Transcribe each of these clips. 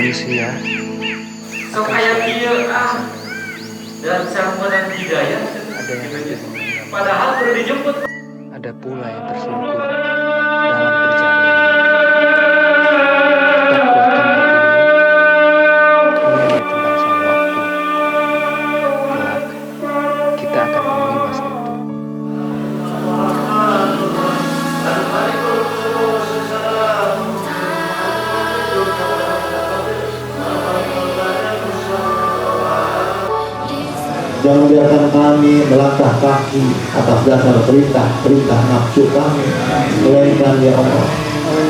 manusia sok aya kieu dan sama dan hidayah ada yang padahal perlu dijemput. ada pula yang tersungkur dalam pencarian. Kita kuatkan hati ini tentang sang waktu. Kelak kita akan menemui masa itu. Jangan biarkan kami melangkah kaki atas dasar perintah nafsu kami, melainkan ya Allah,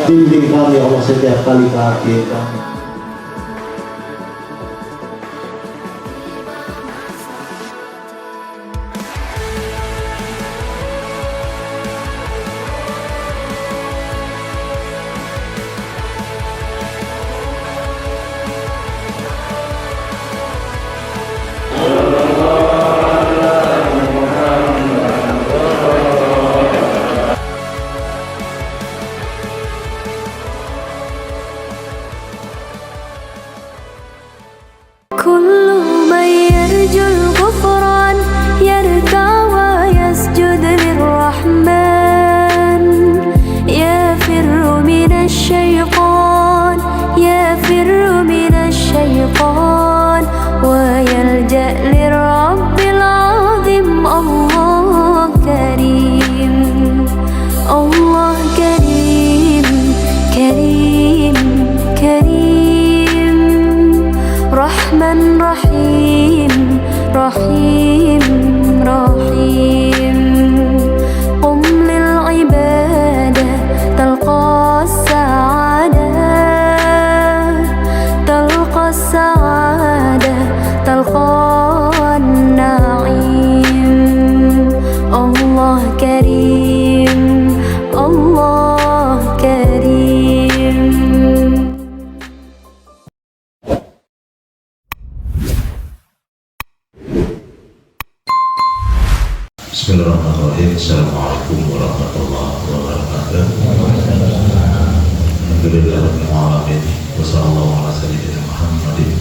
bimbing kami ya Allah setiap kali kaki kami. كل من يرجو الغفران يركع ويسجد للرحمن يفر من الشيطان ويلجأ للرب العظيم. الله كريم الله كريم كريم كريم رحمن رحيم رحيم رحيم. قم للعبادة تلقى السعادة تلقى السعادة تلقى النعيم. الله كريم الله كريم. Bismillahirrahmanirrahim. Assalamualaikum warahmatullahi wabarakatuh. Alhamdulillahirabbil alamin. Wassallallahu ala sayyidina Muhammadin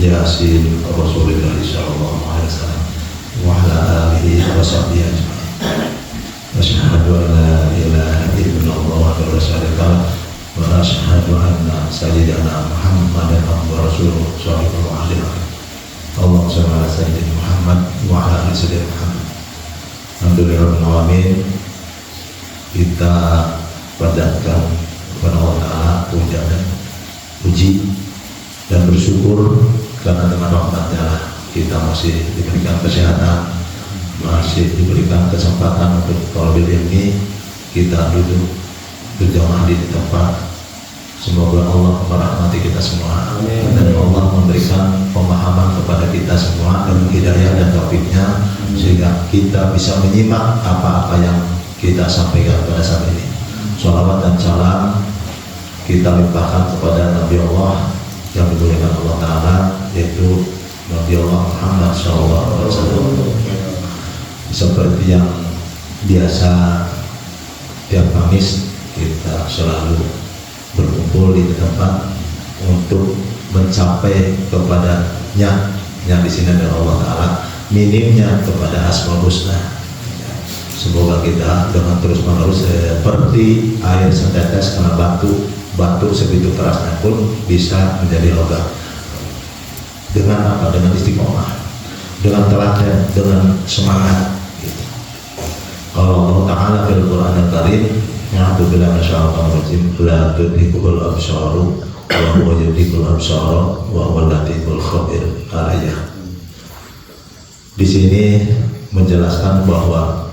yasin rasulillah sallallahu alaihi wasallam wa ala alihi wa sahbihi ajma'in. Asyhadu an la ilaha illallah wa la syarika lah wa asyhadu anna sayyidina Muhammadan abduhu wa rasuluhu sallallahu alaihi wasallam. Allahumma shalli ala sayyidina Muhammad wa ala ali sayyidina Muhammad. Alhamdulillahirrahmanirrahim. Kita panjatkan kepada Allah Ta'ala puja dan puji dan bersyukur karena dengan rahmatnya kita masih diberikan kesehatan, masih diberikan kesempatan untuk talbil ilmi, kita duduk berjamaah di tempat. Semoga Allah merahmati kita semua. Amin. Dan Allah memberikan pemahaman kepada kita semua dan hidayah dan taufiknya sehingga kita bisa menyimak apa-apa yang kita sampaikan pada saat ini. Sholawat dan salam kita limpahkan kepada Nabi Allah yang dimuliakan Allah Ta'ala, yaitu Nabi Allah Muhammad SAW. Seperti yang biasa tiap Kamis kita selalu berkumpul di tempat untuk mencapai kepadanya yang di sini adalah Allah Ta'ala, minimnya kepada Asmaul Husna. Semoga kita dengan terus menerus seperti air setetes kena batu segitu kerasnya pun bisa menjadi logam. Dengan apa? Dengan istiqomah, dengan teladan, dengan semangat. Gitu. Kalau Allah Ta'ala fil Quran Al-Karim, A'udzu billahi minasyaitonir rajim, la tudrikul absar wa huwa yudrikul absar wa huwal latiful khabir. Di sini menjelaskan bahwa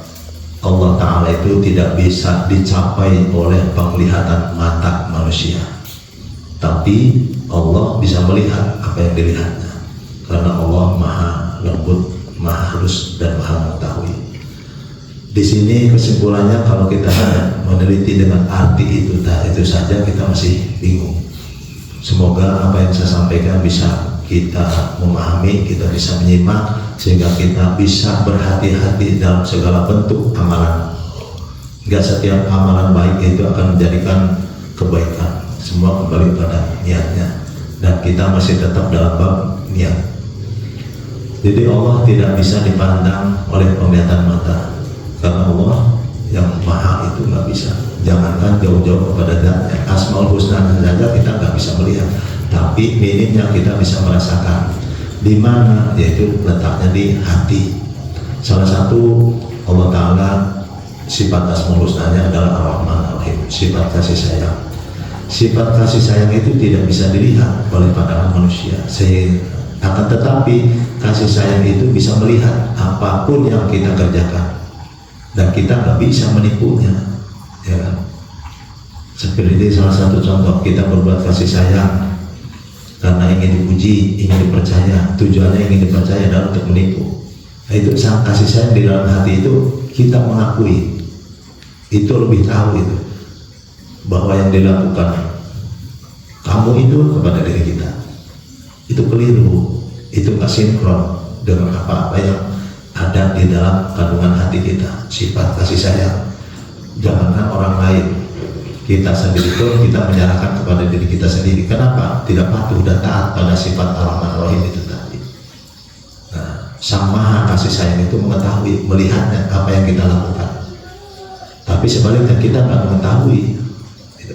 Allah Ta'ala itu tidak bisa dicapai oleh penglihatan mata manusia, tapi Allah bisa melihat apa yang dilihatnya, karena Allah maha lembut, maha halus dan maha mengetahui. Di sini kesimpulannya, kalau kita meneliti dengan arti itu saja kita masih bingung. Semoga apa yang saya sampaikan bisa kita memahami, kita bisa menyimak, sehingga kita bisa berhati-hati dalam segala bentuk amalan. Enggak setiap amalan baik itu akan menjadikan kebaikan. Semua kembali pada niatnya. dan kita masih tetap dalam bab niat. Jadi Allah tidak bisa dipandang oleh penglihatan mata, karena Allah yang maha itu nggak bisa. Jangankan jauh-jauh kepada zatnya, Asmaul Husna saja kita nggak bisa melihat, tapi minimnya kita bisa merasakan. Di mana? Yaitu letaknya di hati. Salah satu Allah Ta'ala sifat Asmaul Husnanya adalah Ar-Rahman Ar-Rahim, sifat kasih sayang. Sifat kasih sayang itu tidak bisa dilihat oleh pandangan manusia. Akan tetapi kasih sayang itu bisa melihat apapun yang kita kerjakan, dan kita nggak bisa menipunya, ya kan? Seperti salah satu contoh, kita berbuat kasih sayang karena ingin dipuji, ingin dipercaya, tujuannya ingin dipercaya dan untuk menipu. Nah, itu sang kasih sayang di dalam hati itu kita mengakui, itu lebih tahu itu bahwa yang dilakukan kamu itu kepada diri kita itu keliru, itu nggak sinkron dengan apa-apa yang ada di dalam kandungan hati kita. Sifat kasih sayang, jangankan orang lain, kita sendiri pun kita menyerahkan kepada diri kita sendiri. Kenapa? Tidak patuh dan taat pada sifat Ar-Rahman Ar-Rahim itu tadi. Nah, Sang Maha kasih sayang itu mengetahui, melihatnya apa yang kita lakukan. Tapi sebaliknya kita nggak mengetahui,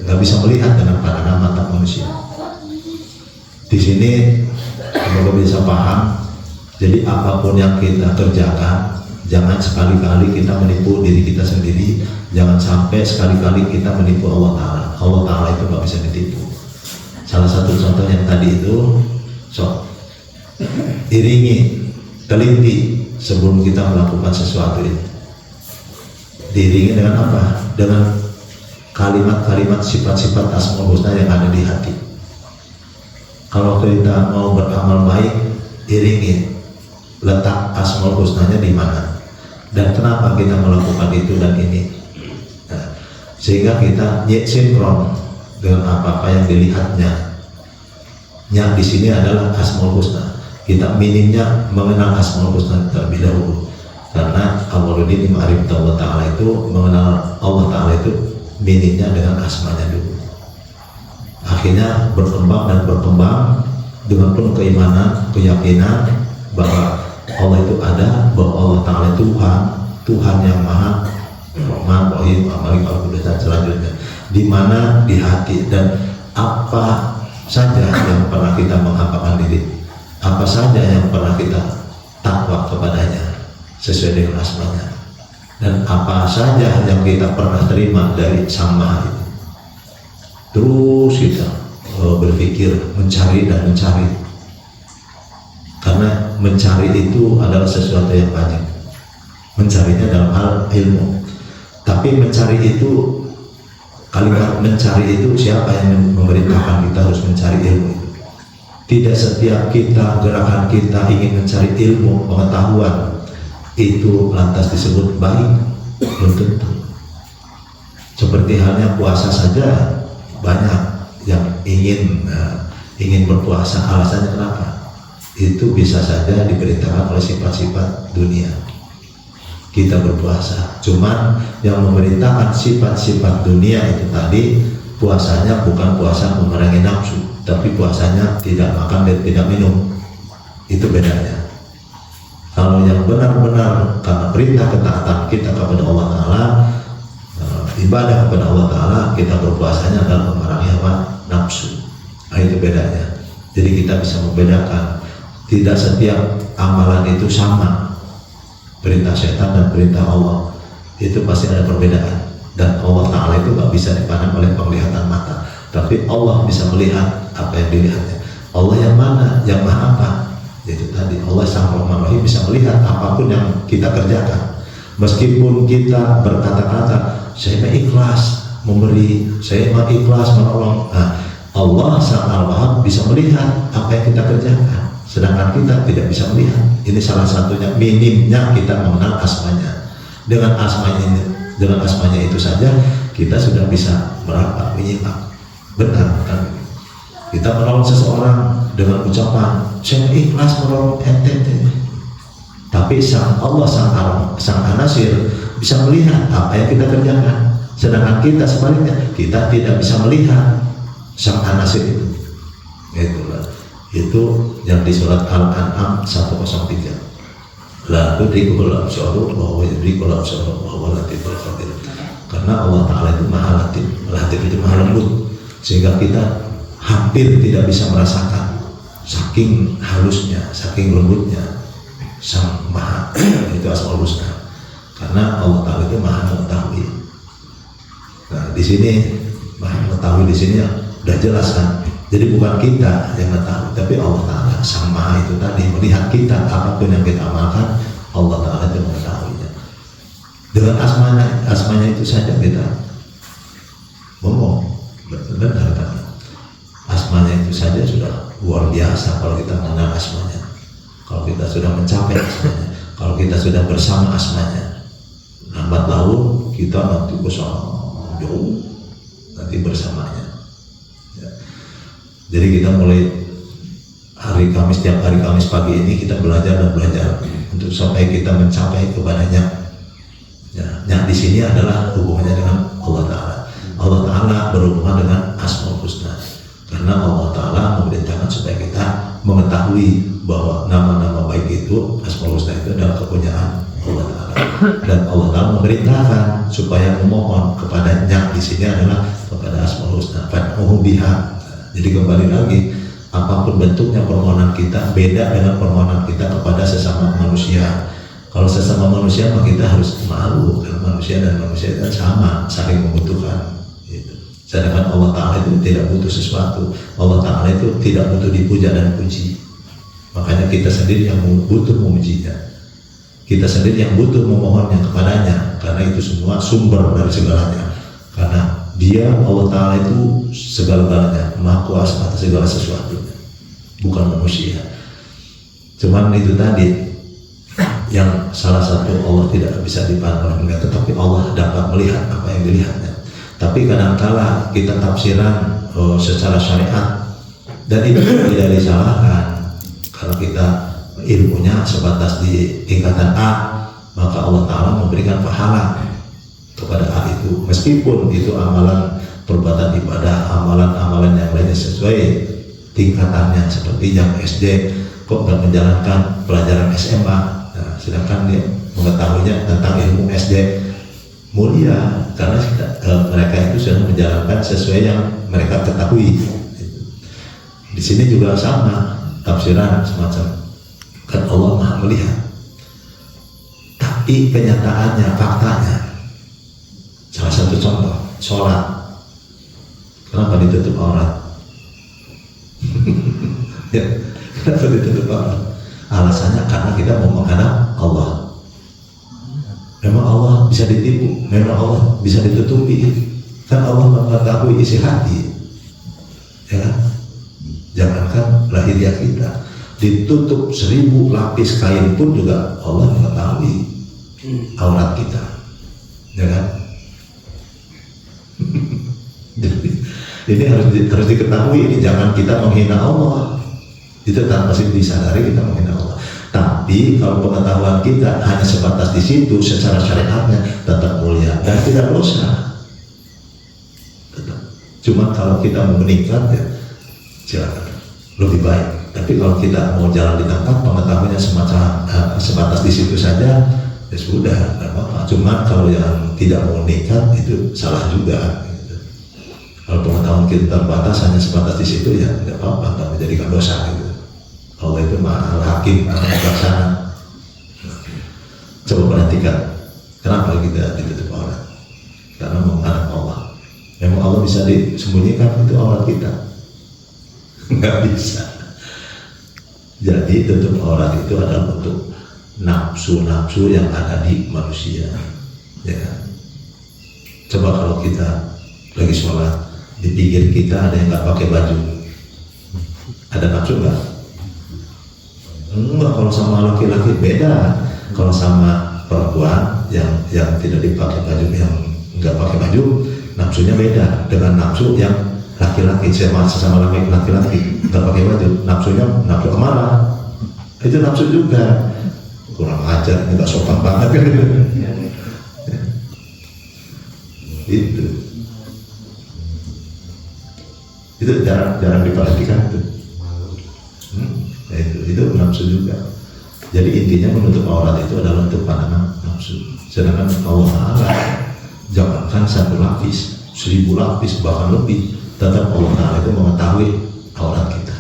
nggak bisa melihat dengan pandangan mata manusia. Di sini semoga bisa paham. Jadi apapun yang kita kerjakan, jangan sekali-kali kita menipu diri kita sendiri. Jangan sampai sekali-kali kita menipu Allah Ta'ala. Allah Ta'ala itu nggak bisa ditipu. Salah satu contoh yang tadi itu, iringi, teliti sebelum kita melakukan sesuatu ini. Diiringi dengan apa? Dengan kalimat-kalimat sifat-sifat Asmaul Husna yang ada di hati. Kalau kita mau beramal baik, iringi letak Asmaul Husnanya di mana dan kenapa kita melakukan itu dan ini. Nah, sehingga kita sinkron dengan apa-apa yang dilihatnya. Yang di sini adalah Asmaul Husna. Kita minimnya mengenal Asmaul Husna terlebih dahulu, karena awwaluddin ma'rifat Allah Ta'ala itu mengenal Allah Ta'ala itu minimnya dengan asmanya dulu. Akhirnya berkembang dan berkembang dengan penuh keimanan, keyakinan bahwa Allah itu ada, bahwa Allah Ta'ala Tuhan, Tuhan yang Maha Rahman, Rahim, Malik, Al-Qudus dan selanjutnya. Di mana? Di hati. Dan apa saja yang pernah kita menghambakan diri, apa saja yang pernah kita takwa kepadanya sesuai dengan asmanya, dan apa saja yang kita pernah terima dari Sang Maha itu. Terus kita berpikir, mencari dan mencari, karena mencari itu adalah sesuatu yang banyak. Mencarinya dalam hal ilmu, tapi mencari itu, kalimat mencari itu siapa yang memerintahkan kita harus mencari ilmu itu? Tidak setiap kita, gerakan kita ingin mencari ilmu, pengetahuan itu lantas disebut baik, belum tentu. Seperti halnya puasa saja, banyak yang ingin berpuasa. Alasannya kenapa? Itu bisa saja diperintahkan oleh sifat-sifat dunia kita berpuasa. Cuman yang memerintahkan sifat-sifat dunia itu tadi, puasanya bukan puasa memerangi nafsu, tapi puasanya tidak makan dan tidak minum. Itu bedanya. Kalau yang benar-benar karena perintah ketaatan kita kepada Allah Ta'ala, ibadah kepada Allah Ta'ala, kita berpuasanya adalah memerangi apa? Nafsu. Nah, itu bedanya. Jadi kita bisa membedakan. Tidak setiap amalan itu sama. Perintah setan dan perintah Allah itu pasti ada perbedaan. Dan Allah Ta'ala itu gak bisa dipandang oleh penglihatan mata, tapi Allah bisa melihat apa yang dilihatnya. Allah yang mana? Yang maha apa? Itu tadi, Allah Sang Rahman Rahim bisa melihat apapun yang kita kerjakan. Meskipun kita berkata-kata, saya ikhlas memberi, saya ikhlas menolong. Nah, Allah Sang Al-Wahhab bisa melihat apa yang kita kerjakan, sedangkan kita tidak bisa melihat. Ini salah satunya, minimnya kita mengenal asmanya. Dengan asmanya itu saja kita sudah bisa merapat, menyimak. Benar kan? Kita menolong seseorang dengan ucapan, saya ikhlas menolong ente. Tapi Allah Sang An-Nasir bisa melihat apa yang kita kerjakan. Sedangkan kita sebaliknya, kita tidak bisa melihat Sang An-Nasir itu. Itulah. Itu yang di surat Al-An'am 103. La tudrikul absaru wa huwa yudrikul absaru wa huwa latiful khabir. Karena Allah Ta'ala itu maha latif. Latif itu maha lembut, sehingga kita hampir tidak bisa merasakan, saking halusnya, saking lembutnya sang maha. Itu Asmaul Husna. Karena Allah Ta'ala itu maha mengetahui. Nah, di sini maha mengetahui di sini udah jelas kan. Jadi bukan kita yang mengetahui, tapi Allah Ta'ala sang maha itu tadi melihat kita, apapun yang kita amalkan, Allah Ta'ala itu mengetahuinya. Dengan asmanya itu saja kita ngomong benar kan? Asmanya itu saja sudah luar biasa kalau kita mengenal asmanya. Kalau kita sudah mencapai asmanya, kalau kita sudah bersama asmanya, lambat laun kita nanti bersama jauh nanti bersamanya. Ya. Jadi kita mulai hari Kamis, tiap hari Kamis pagi ini kita belajar dan belajar untuk sampai kita mencapai kepadanya. Ya, di sini adalah hubungannya dengan Allah Ta'ala. Allah Ta'ala berhubungan dengan Asmaul Husna. Karena Allah Ta'ala memerintahkan supaya kita mengetahui bahwa nama-nama baik itu, Asmaul Husna itu adalah kepunyaan Allah Ta'ala. Dan Allah Ta'ala memerintahkan supaya memohon kepadanya, di sini adalah kepada Asmaul Husna. Fad'uhu biha. Jadi kembali lagi, apapun bentuknya permohonan kita beda dengan permohonan kita kepada sesama manusia. Kalau sesama manusia maka kita harus malu, karena manusia dan manusia itu sama, saling membutuhkan. Gitu. Sedangkan Allah Ta'ala itu tidak butuh sesuatu. Allah Ta'ala itu tidak butuh dipuja dan puji. Makanya kita sendiri yang butuh memujinya. Kita sendiri yang butuh memohonnya kepadanya, karena itu semua sumber dari segalanya. Karena Dia, Allah Ta'ala itu segala-galanya, maha kuasa atas segala sesuatunya, bukan manusia. Cuman itu tadi yang salah satu, Allah tidak bisa dipandang oleh mereka, tetapi Allah dapat melihat apa yang dilihatnya. Tapi kadang-kala kita tafsiran secara syariat, dan itu tidak disalahkan. Kalau kita ilmunya sebatas di tingkatan A, maka Allah Ta'ala memberikan pahala kepada A itu, meskipun itu amalan perbuatan ibadah, amalan-amalan yang lainnya sesuai tingkatannya. Seperti yang SD kok nggak menjalankan pelajaran SMA. Nah, sedangkan dia mengetahuinya tentang ilmu SD mulia, karena mereka itu sudah menjalankan sesuai yang mereka ketahui. Di sini juga sama tafsiran semacam, kan Allah Maha melihat, tapi kenyataannya, faktanya, salah satu contoh sholat, kenapa ditutup aurat? Ya, kenapa ditutup aurat? Alasannya karena kita mau menghadap Allah. Memang Allah bisa ditipu, memang Allah bisa ditutupi. Kan Allah mengetahui isi hati. Ya, jangankan lahiriah kita, ditutup 1000 lapis kain pun juga Allah mengetahui aurat kita. Ya kan? Jadi harus diketahui ini, jangan kita menghina Allah. Itu masih disadari kita menghina Allah. Tapi kalau pengetahuan kita hanya sebatas di situ, secara syariatnya tetap mulia dan tidak dosa. Tetap. Cuma kalau kita mau meningkat ya silakan, lebih baik. Tapi kalau kita mau jalan di tempat, pengetahuannya semacam sebatas di situ saja, ya sudah, tidak apa-apa. Cuma kalau yang tidak mau meningkat itu salah juga. Gitu. Kalau pengetahuan kita terbatas hanya sebatas di situ, ya tidak apa-apa, tidak menjadikan dosa. Gitu. Allah itu Maha Hakim, Maha Bijaksana. Coba perhatikan, kenapa kita ditutup aurat? Karena menghadap Allah. Memang Allah bisa disembunyikan itu aurat kita? Nggak bisa. Jadi tutup aurat itu adalah untuk nafsu-nafsu yang ada di manusia. Ya. Coba kalau kita lagi sholat, di pinggir kita ada yang nggak pakai baju, ada nafsu nggak? Enggak, kalau sama laki-laki beda. Kalau sama perempuan yang tidak dipakai baju, yang nggak pakai baju, nafsunya beda dengan nafsu yang laki-laki. Sesama laki-laki nggak pakai baju, nafsunya nafsu kemana? Itu nafsu juga. Kurang ajar, nggak sopan banget kan? Itu jarang diperhatikan itu. itu nafsu juga. Jadi intinya menutup aurat itu adalah untuk pandangan nafsu. Sedangkan Allah Ta'ala jangankan 1 lapis, 1000 lapis bahkan lebih, tetap Allah Ta'ala itu mengetahui aurat kita.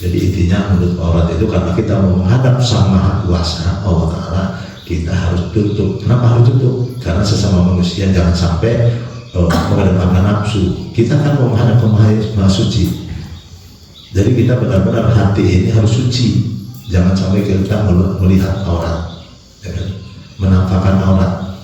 Jadi intinya menutup aurat itu karena kita mau menghadap Sang Maha Kuasa Allah Ta'ala, kita harus tutup. Kenapa harus tutup? Karena sesama manusia jangan sampai mengedepankan nafsu. Kita kan mau menghadap ke Maha Suci. Jadi kita benar-benar hati ini harus suci. Jangan sampai kita melihat aurat, ya kan? Menampakkan aurat.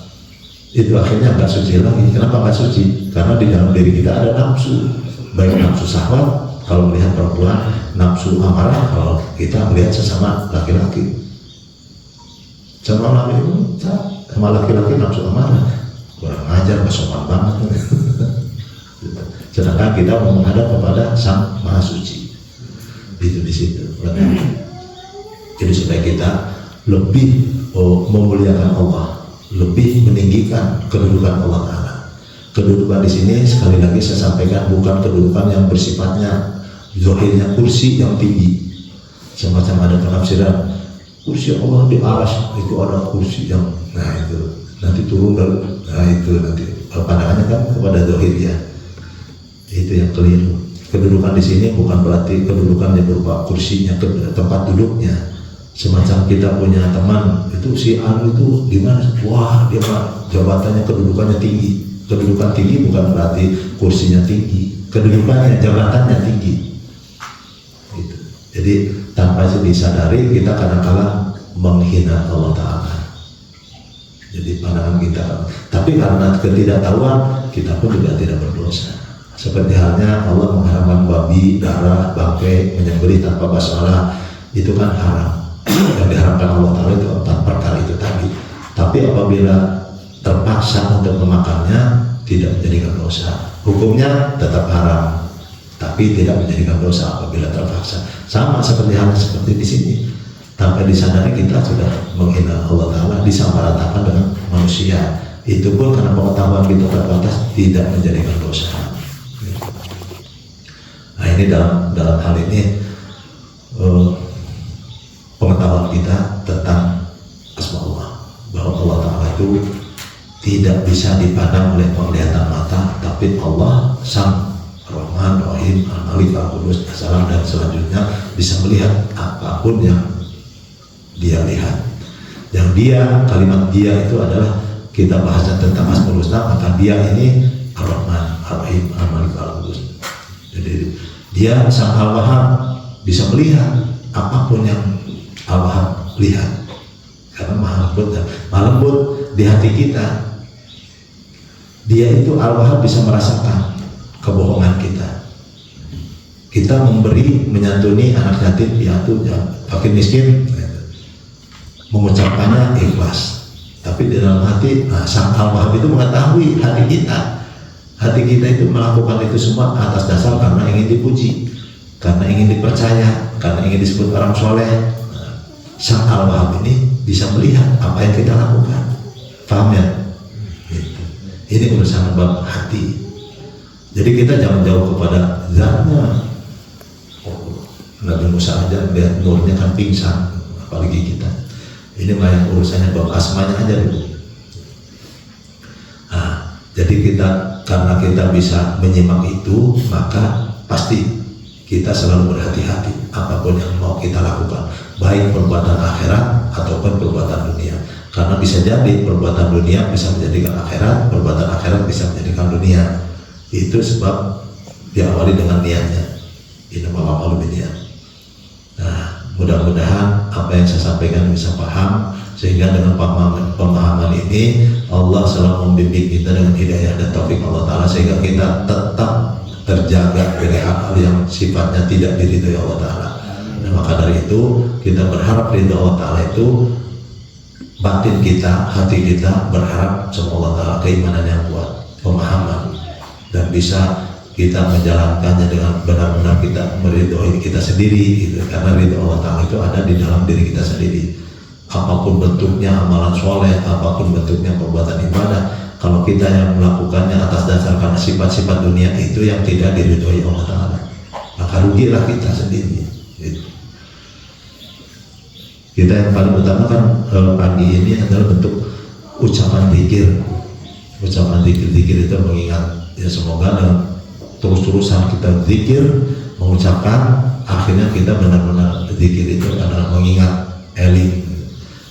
Itu akhirnya nggak suci lagi. Kenapa nggak suci? Karena di dalam diri kita ada nafsu, baik nafsu syahwat kalau melihat perempuan, nafsu amarah kalau kita melihat sesama laki-laki. Sama laki-laki nafsu amarah, kurang ajar, sopan banget. Sedangkan kita mau menghadap kepada Sang Maha Suci. Itu di situ. Jadi supaya kita lebih memuliakan Allah, lebih meninggikan kedudukan Allah Ta'ala. Kedudukan di sini sekali lagi saya sampaikan bukan kedudukan yang bersifatnya zahirnya kursi yang tinggi. Semacam ada penafsiran kursi Allah di aras, itu ada kursi yang itu nanti turun dari itu nanti pandangannya kan kepada zahirnya. Itu yang keliru. Kedudukan di sini bukan berarti kedudukan yang berupa kursinya, tempat duduknya. Semacam kita punya teman itu si Anu itu gimana? Wah, dia jabatannya kedudukannya tinggi. Kedudukan tinggi bukan berarti kursinya tinggi. Kedudukannya, jabatannya tinggi. Gitu. Jadi tanpa disadari kita kadang-kadang menghina Allah Ta'ala. Jadi pandangan kita. Tapi karena ketidaktahuan kita pun juga tidak berdosa. Seperti halnya Allah mengharamkan babi, darah, bangkai, menyembelih tanpa basmalah, itu kan haram. Yang diharamkan Allah Ta'ala itu 4 perkara itu tadi. Tapi apabila terpaksa untuk memakannya, tidak menjadikan dosa. Hukumnya tetap haram, tapi tidak menjadikan dosa apabila terpaksa. Sama seperti halnya seperti di sini. Tanpa disadari kita sudah menghina Allah Ta'ala, disamaratakan dengan manusia. Itu pun karena pengetahuan kita terbatas, tidak menjadikan dosa. Nah ini dalam hal ini pengetahuan kita tentang asma Allah, bahwa Allah Ta'ala itu tidak bisa dipandang oleh penglihatan mata, tapi Allah Sang Rahman, Rahim, Al-Malik, Al-Qudus, As-Salam dan selanjutnya bisa melihat apapun yang dia lihat. Yang dia, kalimat dia itu adalah kita bahasa tentang Asmaul Husna, maka dia ini Ar-Rahman, Ar-Rahim, Al-Malik, Al-Qudus. Jadi dia Sang Al-Wahhab bisa melihat apapun yang Al-Wahhab lihat, karena maha lembut di hati kita. Dia itu Al-Wahhab bisa merasakan kebohongan kita. Kita memberi, menyantuni anak yatim, piatu, fakir miskin, mengucapkannya ikhlas. Tapi di dalam hati, Sang Al-Wahhab itu mengetahui hati kita. Hati kita itu melakukan itu semua atas dasar karena ingin dipuji, karena ingin dipercaya, karena ingin disebut orang soleh. Sang Al-Wahhab ini bisa melihat apa yang kita lakukan. Paham ya? Gitu. Ini urusan bab hati. Jadi kita jangan jauh kepada zatnya. Nabi Musa aja lihat nurnya kan pingsan, apalagi kita. Ini mah yang urusannya bab asmanya aja dulu. Jadi karena kita bisa menyimak itu, maka pasti kita selalu berhati-hati apapun yang mau kita lakukan, baik perbuatan akhirat ataupun perbuatan dunia. Karena bisa jadi perbuatan dunia bisa menjadikan akhirat, perbuatan akhirat bisa menjadikan dunia. Itu sebab diawali dengan niatnya. Innamal a'malu binniyat. Nah, mudah-mudahan apa yang saya sampaikan bisa paham, sehingga dengan pemahaman ini Allah selalu membimbing kita dengan hidayah dan taufik Allah Ta'ala, sehingga kita tetap terjaga dari hal yang sifatnya tidak diridhoi Allah Ta'ala. Dan maka dari itu kita berharap ridho Allah Ta'ala itu batin kita, hati kita berharap sama Allah Ta'ala keimanan yang kuat, pemahaman, dan bisa kita menjalankannya dengan benar-benar kita meridhoi kita sendiri gitu. Karena ridho Allah Ta'ala itu ada di dalam diri kita sendiri. Apapun bentuknya amalan soleh, apapun bentuknya perbuatan ibadah, kalau kita yang melakukannya atas dasar karena sifat-sifat dunia itu yang tidak diridhoi Allah Ta'ala, maka rugilah kita sendiri gitu. Kita yang paling utama kan pagi ini adalah bentuk ucapan zikir. Ucapan zikir itu mengingat, ya semoga dengan terus-terusan kita zikir, mengucapkan, akhirnya kita benar-benar zikir itu adalah mengingat, eling.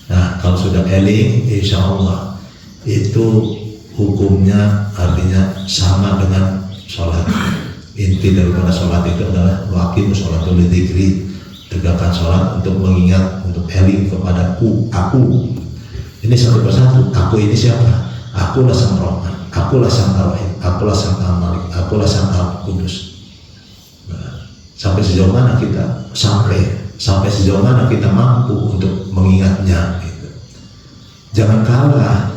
Nah, kalau sudah eling, insya Allah itu hukumnya artinya sama dengan sholat. Inti daripada sholat itu adalah waqimu sholatul lidzikri, tegakkan sholat untuk mengingat, untuk eling kepadaku, aku. Ini satu persatu. Aku ini siapa? Akulah sang Rahman, akulah sang Ar-Rahim, akulah sang Al-Malik, akulah sang Al-Qudus. Nah, sampai sejauh mana kita sampai sejauh mana kita mampu untuk mengingatnya gitu. Jangan kalah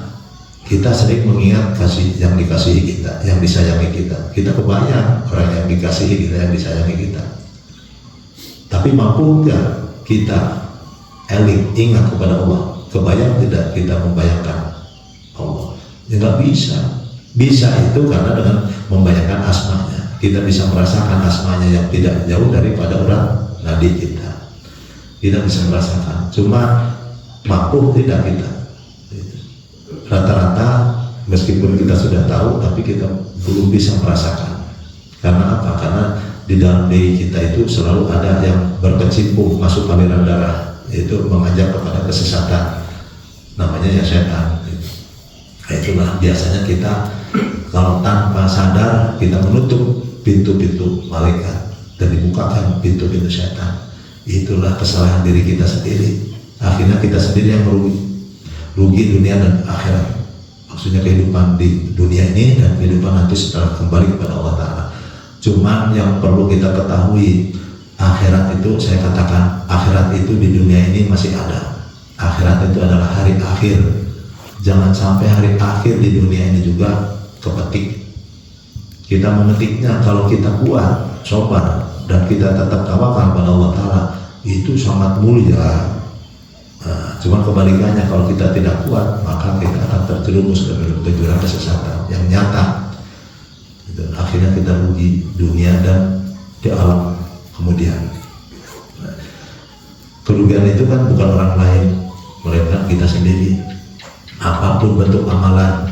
kita sering mengingat kasih yang dikasihi kita, yang disayangi kita. Kita kebayang orang yang dikasihi kita, yang disayangi kita. Tapi mampu nggak kita eling, ingat kepada Allah? Kebayang tidak kita membayangkan Allah? Ya nggak bisa. Bisa itu karena dengan membayangkan asmanya. Kita bisa merasakan asmanya yang tidak jauh daripada orang nadi kita. Kita bisa merasakan. Cuma mampu tidak kita? Rata-rata meskipun kita sudah tahu, tapi kita belum bisa merasakan. Karena apa? Karena di dalam diri kita itu selalu ada yang berkecimpung masuk aliran darah, yaitu mengajak kepada kesesatan, namanya ya setan. Nah, itulah biasanya kita kalau tanpa sadar kita menutup pintu-pintu malaikat dan dibukakan pintu-pintu setan. Itulah kesalahan diri kita sendiri. Akhirnya kita sendiri yang rugi dunia dan akhirat. Maksudnya kehidupan di dunia ini dan kehidupan nanti setelah kembali kepada Allah Ta'ala. Cuman yang perlu kita ketahui, akhirat itu, saya katakan akhirat itu di dunia ini masih ada. Akhirat itu adalah hari akhir. Jangan sampai hari akhir di dunia ini juga kepetik. Kita memetiknya kalau kita kuat, sabar, dan kita tetap tawakal pada Allah Ta'ala, itu sangat mulia. Nah, cuma kebalikannya, kalau kita tidak kuat, maka kita akan terjerumus ke jurang kesesatan yang nyata. Akhirnya kita rugi dunia dan di alam kemudian. Nah, kerugian itu kan bukan orang lain, melainkan kita sendiri. Apapun bentuk amalan,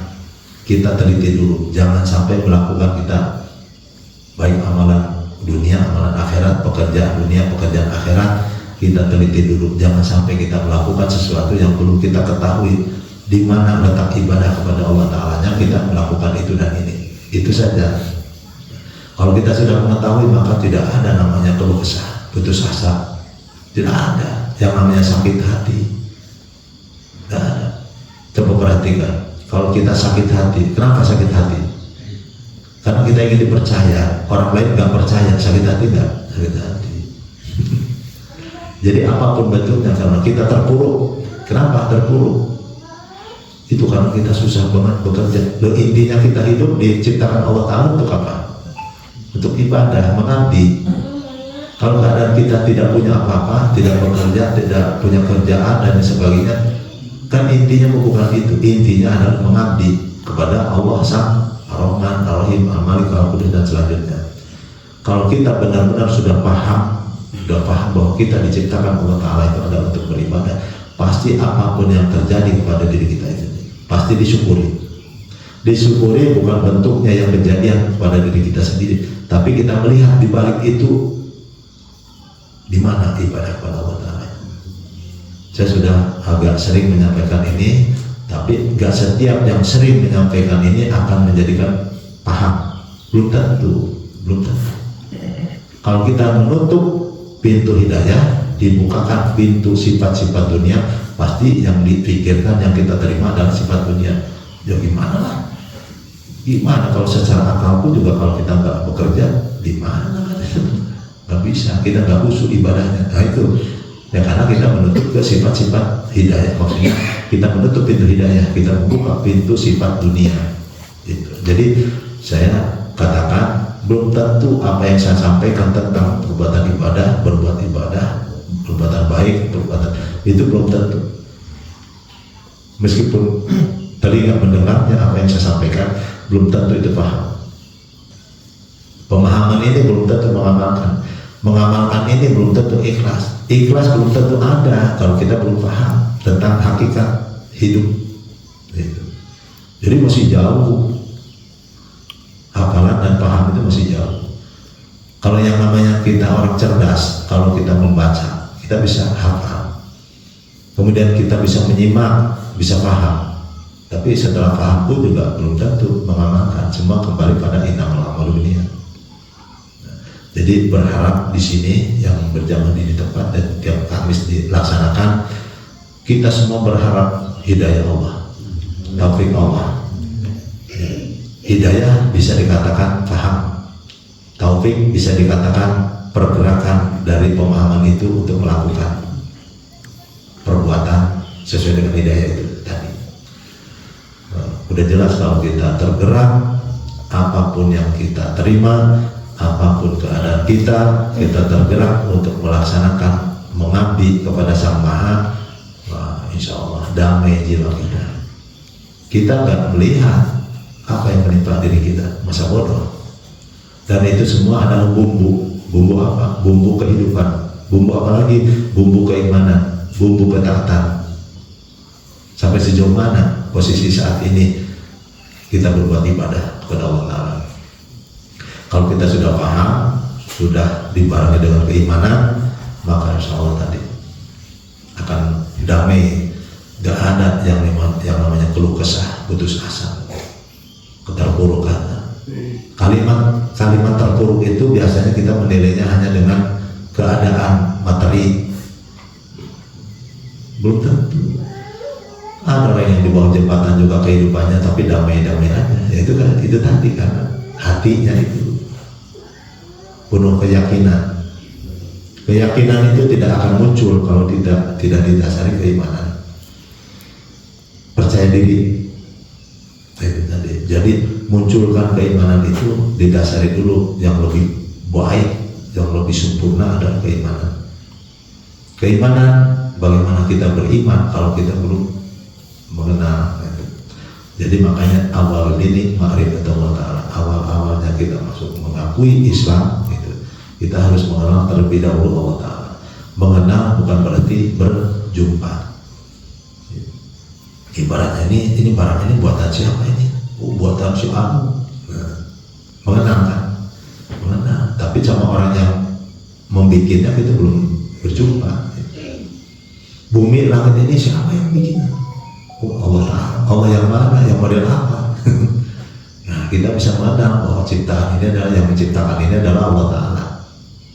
kita teliti dulu. Jangan sampai melakukan kita, baik amalan dunia, amalan akhirat, pekerjaan dunia, pekerjaan akhirat, kita teliti dulu. Jangan sampai kita melakukan sesuatu yang belum kita ketahui di mana letak ibadah kepada Allah Ta'ala-nya, kita melakukan itu dan ini. Itu saja. Kalau kita sudah mengetahui, maka tidak ada namanya keluh kesah, putus asa. Tidak ada yang namanya sakit hati. Tidak ada. Coba perhatikan, kalau kita sakit hati, kenapa sakit hati? Karena kita ingin dipercaya, orang lain nggak percaya, sakit hati nggak? Sakit hati. Jadi apapun bentuknya, karena kita terpuruk. Kenapa terpuruk? Itu karena kita susah banget bekerja. Loh, intinya kita hidup diciptakan Allah Ta'ala untuk apa? Untuk ibadah, mengabdi. Kalau keadaan kita tidak punya apa-apa, tidak bekerja, tidak punya kerjaan dan sebagainya, kan intinya bukan itu. Intinya adalah mengabdi kepada Allah Sang Ar-Rahman, Ar-Rahim, Al-Malik, Al-Qudus dan selanjutnya. Kalau kita benar-benar sudah paham bahwa kita diciptakan Allah Ta'ala itu adalah untuk beribadah, pasti apapun yang terjadi kepada diri kita itu pasti disyukuri. Disyukuri bukan bentuknya yang kejadian kepada diri kita sendiri, tapi kita melihat di balik itu di mana ibadah kepada Allah Ta'ala. Saya sudah agak sering menyampaikan ini, tapi gak setiap yang sering menyampaikan ini akan menjadikan paham. Belum tentu. Kalau kita menutup pintu hidayah, dibukakan pintu sifat-sifat dunia, pasti yang dipikirkan, yang kita terima adalah sifat dunia. Ya gimana lah? Gimana kalau secara akal pun juga kalau kita nggak bekerja, gimana? Nggak bisa, kita nggak khusyuk ibadahnya. Nah itu, ya karena kita menutup ke sifat-sifat hidayah. Maksudnya kita menutup pintu hidayah, kita membuka pintu sifat dunia. Gitu. Jadi saya katakan, belum tentu apa yang saya sampaikan tentang perbuatan ibadah, berbuat ibadah, perbuatan baik, perbuatan itu belum tentu. Meskipun telinga mendengarnya apa yang saya sampaikan, belum tentu itu paham. Pemahaman ini belum tentu mengamalkan. Mengamalkan ini belum tentu ikhlas. Ikhlas belum tentu ada kalau kita belum paham tentang hakikat hidup. Gitu. Jadi masih jauh. Hafalan dan paham itu masih jauh. Kalau yang namanya kita orang cerdas, kalau kita membaca, kita bisa hafal. Kemudian kita bisa menyimak, bisa paham. Tapi setelah paham pun juga belum tentu mengamalkan. Semua kembali pada innamal a'malu binniyat. Jadi berharap di sini yang berjamaah di tempat dan tiap Kamis dilaksanakan, kita semua berharap hidayah Allah, taufik Allah. Hidayah bisa dikatakan paham, taufik bisa dikatakan pergerakan dari pemahaman itu untuk melakukan perbuatan sesuai dengan hidayah itu tadi. Udah jelas kalau kita tergerak, apapun yang kita terima, apapun keadaan kita tergerak untuk melaksanakan, mengabdi kepada Sang Maha, insya Allah damai jiwa kita. Kita nggak melihat apa yang menimpa diri kita, masa bodoh. Dan itu semua adalah bumbu apa? Bumbu kehidupan. Bumbu apa lagi? Bumbu keimanan, bumbu ketaatan. Sampai sejauh mana posisi saat ini kita berbuat ibadah kepada Allah Ta'ala. Kalau kita sudah paham, sudah dibarengi dengan keimanan, maka insya Allah tadi akan damai. Gak ada yang namanya keluh kesah, putus asa, keterpurukan. Kalimat terpuruk itu biasanya kita menilainya hanya dengan keadaan materi. Belum tentu. Ada orang yang di bawah jembatan juga kehidupannya tapi damai-damai aja. Ya itu kan, itu tadi karena hatinya itu penuh keyakinan. Keyakinan itu tidak akan muncul kalau tidak didasari keimanan. Percaya diri. Itu tadi. Jadi munculkan keimanan itu didasari dulu yang lebih baik, yang lebih sempurna adalah keimanan. Keimanan, bagaimana kita beriman kalau kita belum mengenal. Jadi makanya awal ini ma'rifatullah Ta'ala, awal-awalnya kita masuk mengakui Islam gitu. Kita harus mengenal terlebih dahulu Allah Ta'ala. Mengenal bukan berarti berjumpa. Ibaratnya ini barang ini buatan siapa ini? Buatan si Anu. Mengenal kan? Mengenal. Tapi sama orang yang membikinnya kita belum berjumpa. Bumi langit ini siapa yang bikinnya? Allah yang mana? Yang model apa? Nah, kita bisa mengenal bahwa ciptaan ini adalah yang menciptakan ini adalah Allah Ta'ala.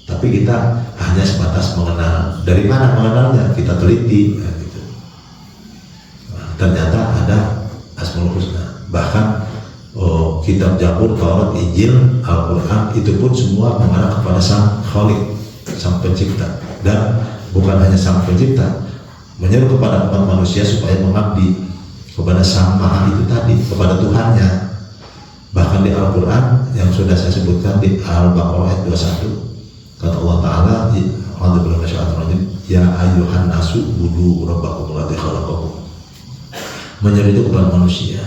Tapi kita hanya sebatas mengenal. Dari mana mengenalnya? Kita teliti. Gitu. Nah, ternyata ada Asmaul Husna. Bahkan kitab Zabur, Taurat, Injil, Al-Quran itu pun semua mengarah kepada Sang Khalik, Sang Pencipta. Dan bukan hanya Sang Pencipta, menyeru kepada umat manusia supaya mengabdi kepada Sang Maha itu tadi, kepada Tuhannya. Bahkan di Al-Quran yang sudah saya sebutkan di Al-Baqarah ayat 21, kata Allah Ta'ala, ya ayyuhan nasu budu rabbakum alladzi khalaqakum. Menyeru itu kepada manusia.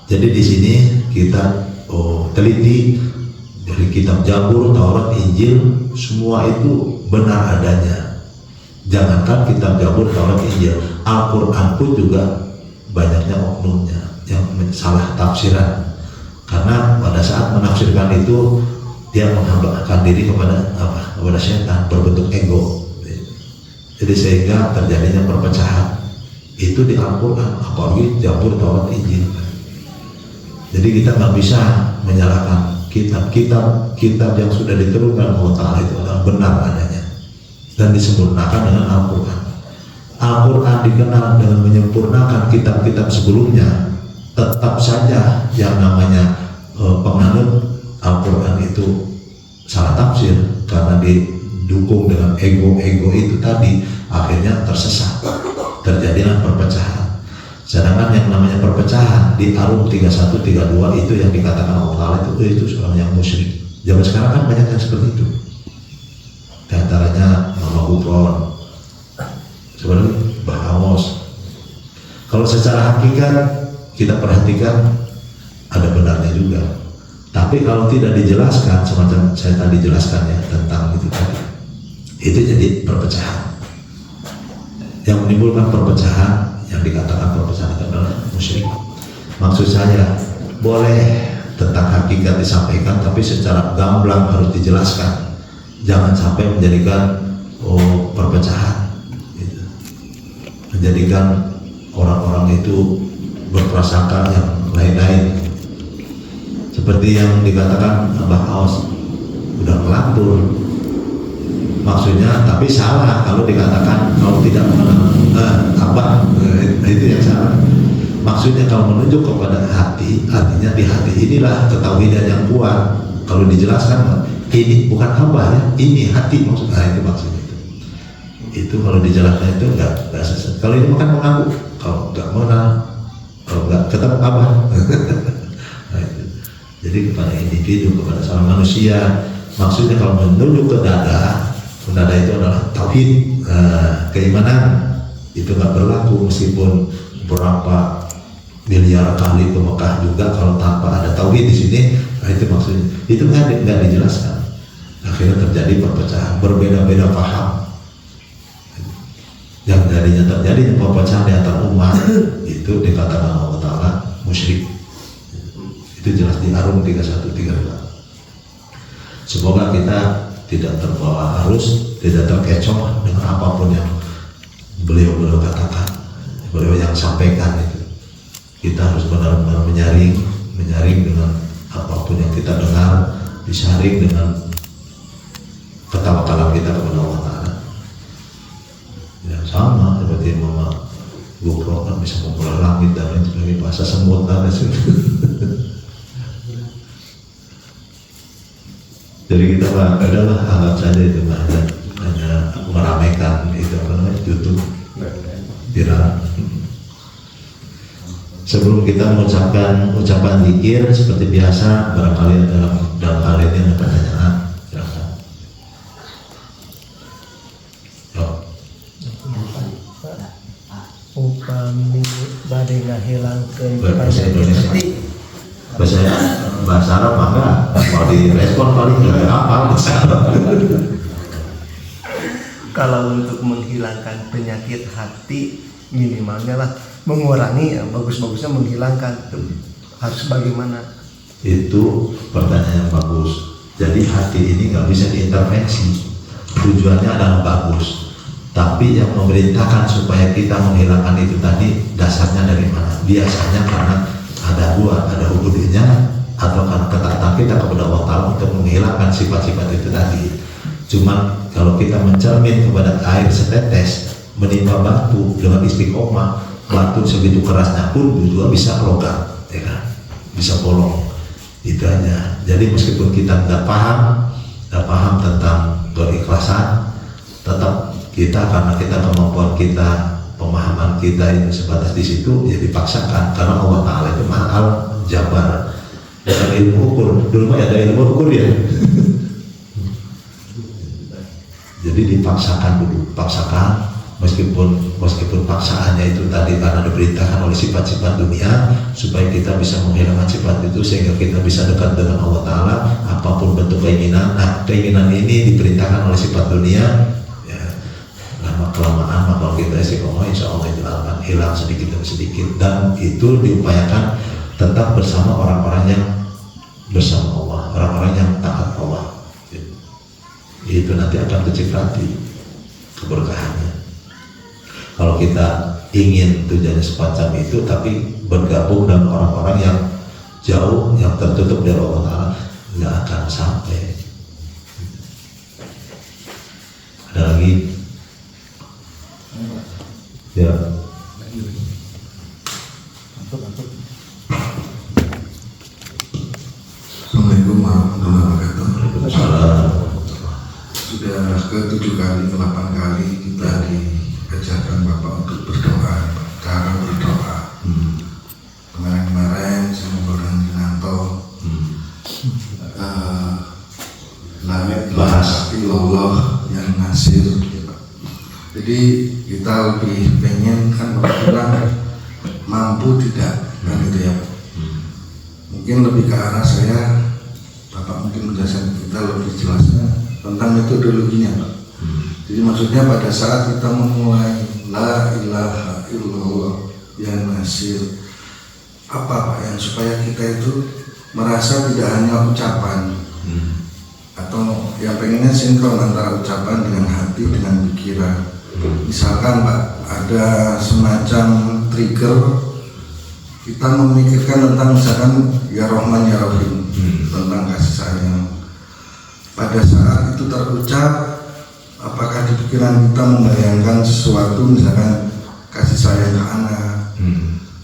Jadi di sini kita teliti dari kitab Zabur, Taurat, Injil, semua itu benar adanya. Jangankan kitab Zabur, Taurat, Injil, Al-Quran pun juga banyaknya oknumnya yang salah tafsiran. Karena pada saat menafsirkan itu dia menghambakan diri kepada apa? Kepada setan berbentuk ego. Jadi sehingga terjadinya perpecahan. Itu di Al-Quran, apalagi Zabur, Taurat, Injil. Jadi kita nggak bisa menyalahkan kitab yang sudah diturunkan Allah Ta'ala itu adalah benar adanya dan disempurnakan dengan Al-Quran. Al-Quran dikenal dengan menyempurnakan kitab-kitab sebelumnya. Tetap saja yang namanya penganut Al-Quran itu salah tafsir karena didukung dengan ego-ego itu tadi, akhirnya tersesat, terjadilah perpecahan. Sedangkan yang namanya perpecahan di Ar-Rum 31, 32 itu yang dikatakan Allah Ta'ala itu seorang yang musyrik. Zaman sekarang kan banyak yang seperti itu. Di antaranya Mama Gufron, sebenarnya Mbah Amos. Kalau secara hakikat kita perhatikan ada benarnya juga. Tapi kalau tidak dijelaskan semacam saya tadi jelaskan ya tentang itu tadi, Itu jadi perpecahan. Yang menimbulkan perpecahan, yang dikatakan perpecahan itu adalah musyrik. Maksud saya, boleh tentang hakikat disampaikan, tapi secara gamblang harus dijelaskan. Jangan sampai menjadikan perpecahan, gitu. Menjadikan orang-orang itu berprasangka yang lain-lain. Seperti yang dikatakan Abah Aos, udah ngelantur. Maksudnya, tapi salah kalau dikatakan kalau tidak itu yang salah. Maksudnya kalau menunjuk kepada hati, artinya di hati inilah ketauhidan yang kuat. Kalau dijelaskan ini bukan hamba ya, ini hati maksudnya, itu maksudnya itu kalau dijelaskan itu enggak sesat. Kalau ini bukan mengaku, kalau enggak mengenal, kalau enggak ketemu abah. Nah, itu. Jadi kepada individu, kepada seorang manusia, maksudnya kalau menunjuk ke dada itu adalah tauhid, keimanan. Itu nggak berlaku meskipun berapa miliar kali ke Mekah juga kalau tanpa ada tauhid di sini. Nah, itu maksudnya. Itu nggak dijelaskan. Akhirnya terjadi perpecahan, berbeda-beda paham. Yang jadinya terjadi perpecahan di antara umat itu dikatakan Allah Ta'ala musyrik. Itu jelas di Ar-Rum 31-32. Semoga kita tidak terbawa arus, tidak terkecoh dengan apapun yang beliau katakan, beliau yang sampaikan itu. Kita harus benar-benar menyaring dengan apapun yang kita dengar, disaring dengan ketawakalan kita kepada Allah Ta'ala. Ya, sama seperti Mama GoPro kan bisa memulai langit dan lain sebagainya, bahasa semut dan lain. Jadi kita adalah anggap saja itu hanya meramaikan itu YouTube viral. Sebelum kita mengucapkan ucapan zikir seperti biasa, barangkali dalam hal ini ada pertanyaan. Silakan. Upami badai ngahilangkeun Bahasa Indonesia. Bahasa Arab enggak, mau direspon paling nggak apa bahasa Arab. Kalau untuk menghilangkan penyakit hati, minimalnya lah mengurangi, bagus-bagusnya menghilangkan. Harus bagaimana? Itu pertanyaan yang bagus. Jadi hati ini nggak bisa diintervensi. Tujuannya adalah bagus, tapi yang memerintahkan supaya kita menghilangkan itu tadi dasarnya dari mana? Biasanya karena ada dua, ada ubudiyah atau karena ketaatan kita kepada Allah Ta'ala untuk menghilangkan sifat-sifat itu tadi. Cuma kalau kita mencermin kepada air setetes menimpa batu dengan istiqomah, batu segitu kerasnya pun juga bisa logam, ya kan? Bisa bolong. Itu aja. Jadi meskipun kita nggak paham tentang keikhlasan, tetap kita karena kita kemampuan kita, pemahaman kita itu sebatas di situ, ya dipaksakan karena Allah Ta'ala itu Maha Jabar. Dengan ilmu ukur, dulu mah ada ilmu ukur ya. Jadi dipaksakan dulu, meskipun paksaannya itu tadi karena diperintahkan oleh sifat-sifat dunia supaya kita bisa menghilangkan sifat itu sehingga kita bisa dekat dengan Allah Ta'ala apapun bentuk keinginan. Nah, keinginan ini diperintahkan oleh sifat dunia. Kelamaan kalau kita istiqomah, insya Allah itu akan hilang sedikit demi sedikit, dan itu diupayakan tetap bersama orang-orang yang bersama Allah, orang-orang yang taat Allah. Itu nanti akan keciprati keberkahannya. Kalau kita ingin tujuannya semacam itu, tapi bergabung dengan orang-orang yang jauh, yang tertutup dari Allah Ta'ala, nggak akan sampai. Ada lagi? Ya. Assalamualaikum warahmatullahi wabarakatuh. Waalaikumsalam. Sudah ke-7 kali, ke-8 kali kita diajarkan Bapak untuk berdoa, cara berdoa. Kemarin saya ngobrol dengan Dinanto, bahas ilallah yang nasir. Jadi kita lebih pengen kan Bapak bilang mampu tidak, kan gitu ya. Mungkin lebih ke arah saya, Bapak mungkin menjelaskan kita lebih jelasnya tentang metodologinya Pak. Jadi maksudnya pada saat kita memulai la ilaha illallah ya Nasir, apa Pak yang supaya kita itu merasa tidak hanya ucapan atau yang pengennya sinkron antara ucapan dengan hati dengan pikiran. Misalkan Pak ada semacam trigger kita memikirkan tentang misalkan ya Rahman ya Rahim, tentang kasih sayang. Pada saat itu terucap, apakah di pikiran kita membayangkan sesuatu misalkan kasih sayang ke anak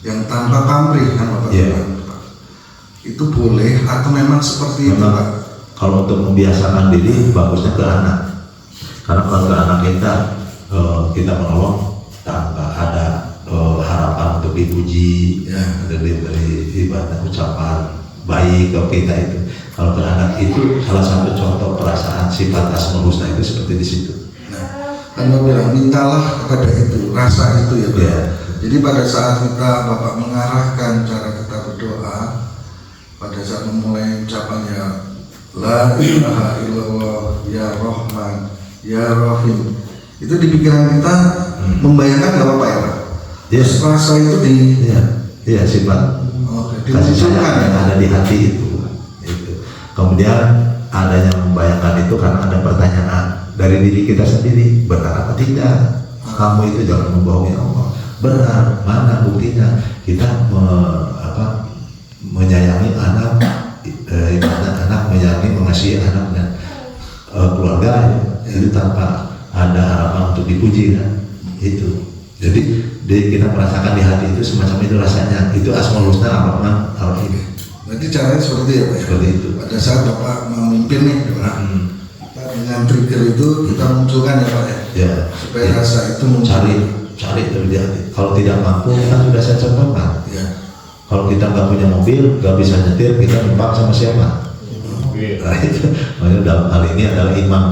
yang tanpa pamrih kan Bapak bilang, Pak. Itu boleh atau memang seperti itu Pak? Kalau untuk membiasakan diri bagusnya ke anak, karena kalau ke anak kita menolong tanpa ada harapan untuk dipuji, untuk diberi ibadah ucapan baik ke kita itu. Kalau ke anak itu salah satu contoh perasaan sifat Asmaul Husna itu seperti di situ. Nah, kan Bapak bilang mintalah kepada itu, rasa itu ya Pak. Yeah. Jadi pada saat kita Bapak mengarahkan cara kita berdoa, pada saat memulai ucapannya la ilaha illallah ya Rahman ya Rahim, itu di pikiran kita membayangkan nggak apa-apa ya Pak? Yes. Rasa itu di sifat kasih sayang yang ada di hati itu. Kemudian adanya membayangkan itu karena ada pertanyaan dari diri kita sendiri, benar apa tidak? Kamu itu jangan membohongi Allah. Benar, mana buktinya? Kita menyayangi anak, anak menyayangi, mengasihi anak dan keluarga itu tanpa ada harapan untuk dipuji kan? Itu. Jadi kita merasakan di hati itu semacam itu rasanya. Itu Asmaul Husna Ar-Rahman Ar-Rahim. Berarti caranya seperti ya Pak? Seperti itu. Pada saat Bapak memimpin nih, kita dengan trigger itu kita munculkan ya Pak ya? Ya. Supaya rasa itu muncul. Cari itu di hati. Kalau tidak mampu kan sudah saya contohkan. Ya. Kalau kita nggak punya mobil, nggak bisa nyetir, kita numpang sama siapa? Nah itu, makanya dalam hal ini adalah imam.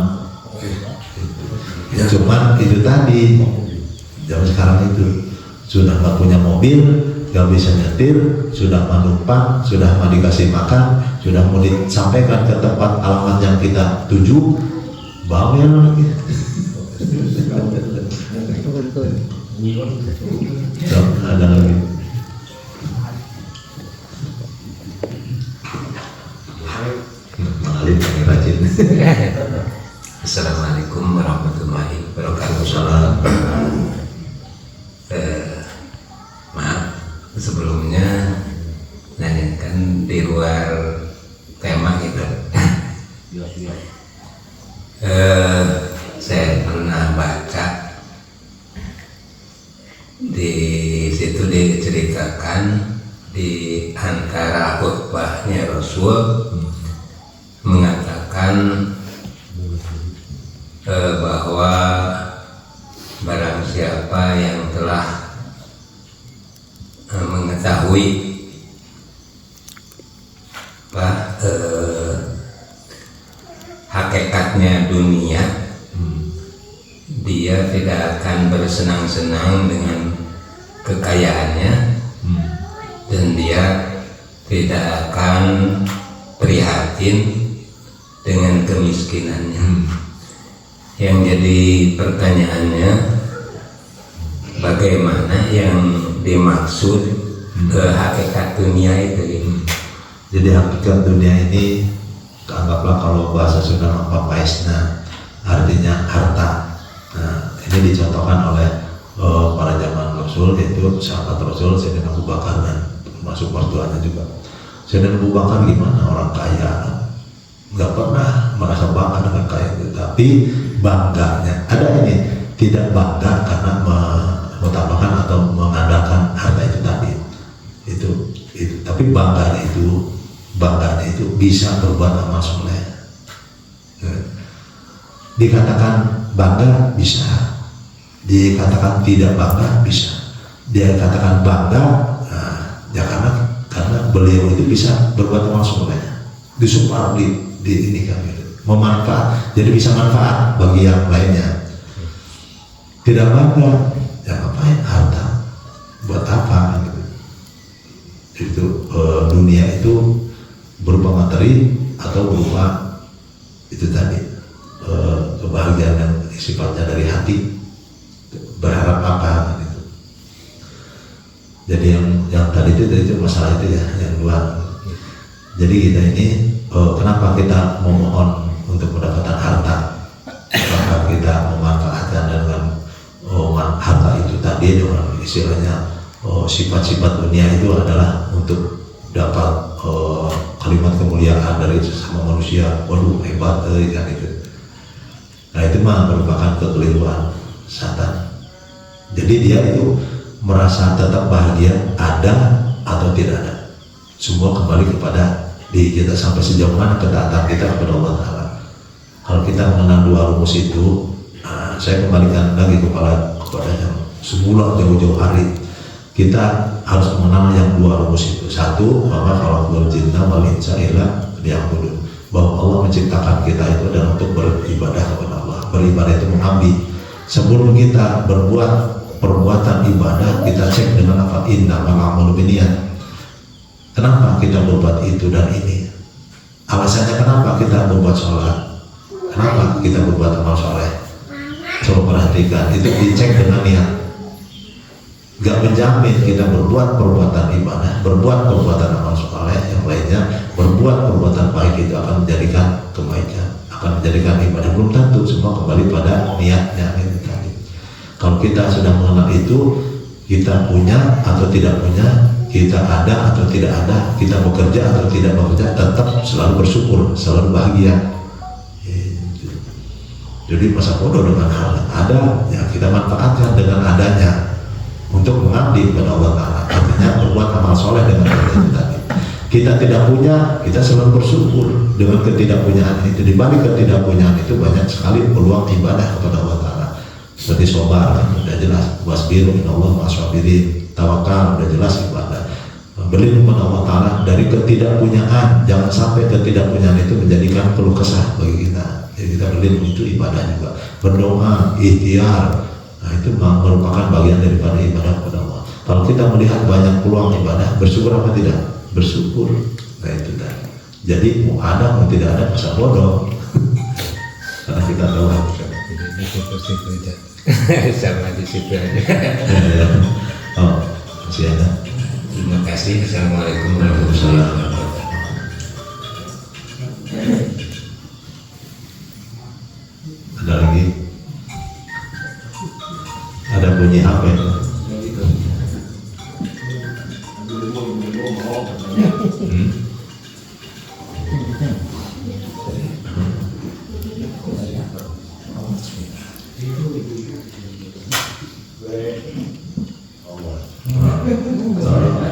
Ya. Cuman itu tadi, zaman sekarang itu sudah nggak punya mobil, nggak bisa nyetir, sudah menumpang, sudah mau dikasih makan, sudah mau disampaikan ke tempat alamat yang kita tuju, bawel lagi. So, ada lagi. Mengalir yang rajin. Assalamualaikum warahmatullahi wabarakatuh. Maaf sebelumnya nanyakan di luar tema gitu. Saya pernah baca di situ diceritakan di antara khutbahnya Rasul mengatakan bahwa barang siapa yang telah mengetahui hakikatnya dunia, dia tidak akan bersenang-senang dengan kekayaannya dan dia tidak akan prihatin dengan kemiskinannya. Yang jadi pertanyaannya, bagaimana yang dimaksud hakikat dunia itu? Jadi hakikat dunia ini anggaplah kalau bahasa Sunda papaisna, artinya harta. Nah, ini dicontohkan oleh para zaman Rasul, yaitu sahabat Rasul Sayyidina Abu Bakar dan termasuk mertuanya juga. Sayyidina Abu Bakar gimana orang kaya, nggak pernah merasa bangga dengan kaya itu, tapi bangganya ada ini, tidak bangga karena mengutamakan atau mengandalkan harta itu tadi, itu tapi bangganya itu bisa berbuat amal soleh. Dikatakan bangga bisa, dikatakan tidak bangga bisa, dia katakan bangga ya karena beliau itu bisa berbuat amal soleh, disupport di ini kan gitu. Memanfaat, jadi bisa manfaat bagi yang lainnya. Tidak bangga, ya ngapain harta, buat apa gitu. Itu dunia itu berupa materi atau berupa itu tadi kebahagiaan yang sifatnya dari hati, berharap apa gitu. Jadi yang tadi itu masalah itu ya, yang luar. Jadi kita ini kenapa kita memohon untuk mendapatkan harta? Apakah kita memanfaatkan dengan harta itu tadi dengan istilahnya sifat-sifat dunia itu adalah untuk dapat kalimat kemuliaan dari sesama manusia. Waduh hebat kan itu. Nah itu mah merupakan kekeliruan setan. Jadi dia itu merasa tetap bahagia ada atau tidak ada. Semua kembali kepada diri kita, sampai sejauh mana ketaatan kita kepada Allah Ta'ala. Kalau kita mengenal dua rumus itu, saya kembalikan lagi kepada yang semula jauh-jauh hari. Kita harus mengenal yang dua rumus itu. Satu, bahwa khalaqal jinna wal insa illa liya'budun, bahwa Allah menciptakan kita itu adalah untuk beribadah kepada Allah. Beribadah itu mengabdi. Sebelum kita berbuat perbuatan ibadah, kita cek dengan apa? Innamal a'malu binniyat. Kenapa kita berbuat itu dan ini? Alasannya kenapa kita berbuat sholat? Kenapa kita berbuat amal soleh? Coba perhatikan, itu dicek dengan niat. Gak menjamin kita berbuat perbuatan ibadah, berbuat perbuatan amal soleh yang lainnya, berbuat perbuatan baik itu akan menjadikan kebaikan, akan menjadikan ibadah. Belum tentu, semua kembali pada niatnya itu tadi. Kalau kita sudah mengenal itu, kita punya atau tidak punya, kita ada atau tidak ada, kita bekerja atau tidak bekerja, tetap selalu bersyukur, selalu bahagia. Jadi masa bodoh dengan hal yang ada, ya kita manfaatkan dengan adanya untuk mengabdi kepada Allah Ta'ala. Artinya berbuat amal soleh dengan adanya tadi. Kita tidak punya, kita selalu bersyukur dengan ketidakpunyaan itu. Di balik ketidakpunyaan itu banyak sekali peluang ibadah kepada Allah Ta'ala. Seperti sobar, sudah jelas. Wasbiru innallaha ma'as-sabirin. Tawakal, sudah jelas ibadah. Berlindung kepada Allah Ta'ala dari ketidakpunyaan. Jangan sampai ketidakpunyaan itu menjadikan keluh kesah bagi kita. Jadi kita berlindung itu ibadah juga. Berdoa, ikhtiar, nah itu merupakan bagian daripada ibadah kepada Allah. Kalau kita melihat banyak peluang ibadah, bersyukur apa tidak? Bersyukur. Nah itu tadi. Jadi mau ada mau tidak ada masa bodoh. Karena kita tahu sama di situ aja. Oh, masih ada. Terima kasih. Assalamualaikum warahmatullahi wabarakatuh. Ada lagi? Ada bunyi apa itu?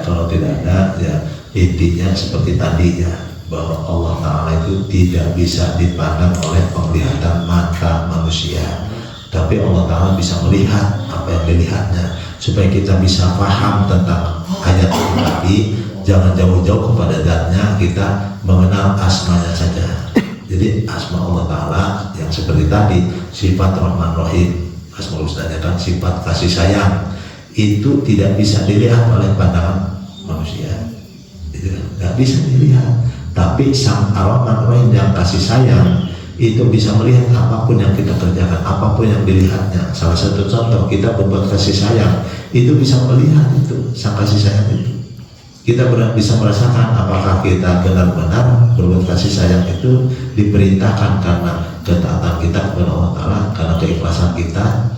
Kalau tidak ada, ya intinya seperti tadi ya, bahwa Allah Ta'ala itu tidak bisa dipandang oleh penglihatan mata manusia, tapi Allah Ta'ala bisa melihat apa yang dilihatnya. Supaya kita bisa paham tentang ayat itu tadi, jangan jauh-jauh kepada zatnya, kita mengenal asmanya saja. Jadi asma Allah Ta'ala yang seperti tadi, sifat Rahman Rahim, asma Husnanya kan sifat kasih sayang, itu tidak bisa dilihat oleh pandangan manusia, itu kan nggak bisa dilihat. Tapi Sang Ar-Rahman Rahim yang kasih sayang itu bisa melihat apapun yang kita kerjakan, apapun yang dilihatnya. Salah satu contoh, kita berbuat kasih sayang, itu bisa melihat itu, sang kasih sayang itu. Kita bisa merasakan apakah kita benar-benar berbuat kasih sayang itu diperintahkan karena ketaatan kita kepada Allah Ta'ala, karena keikhlasan kita,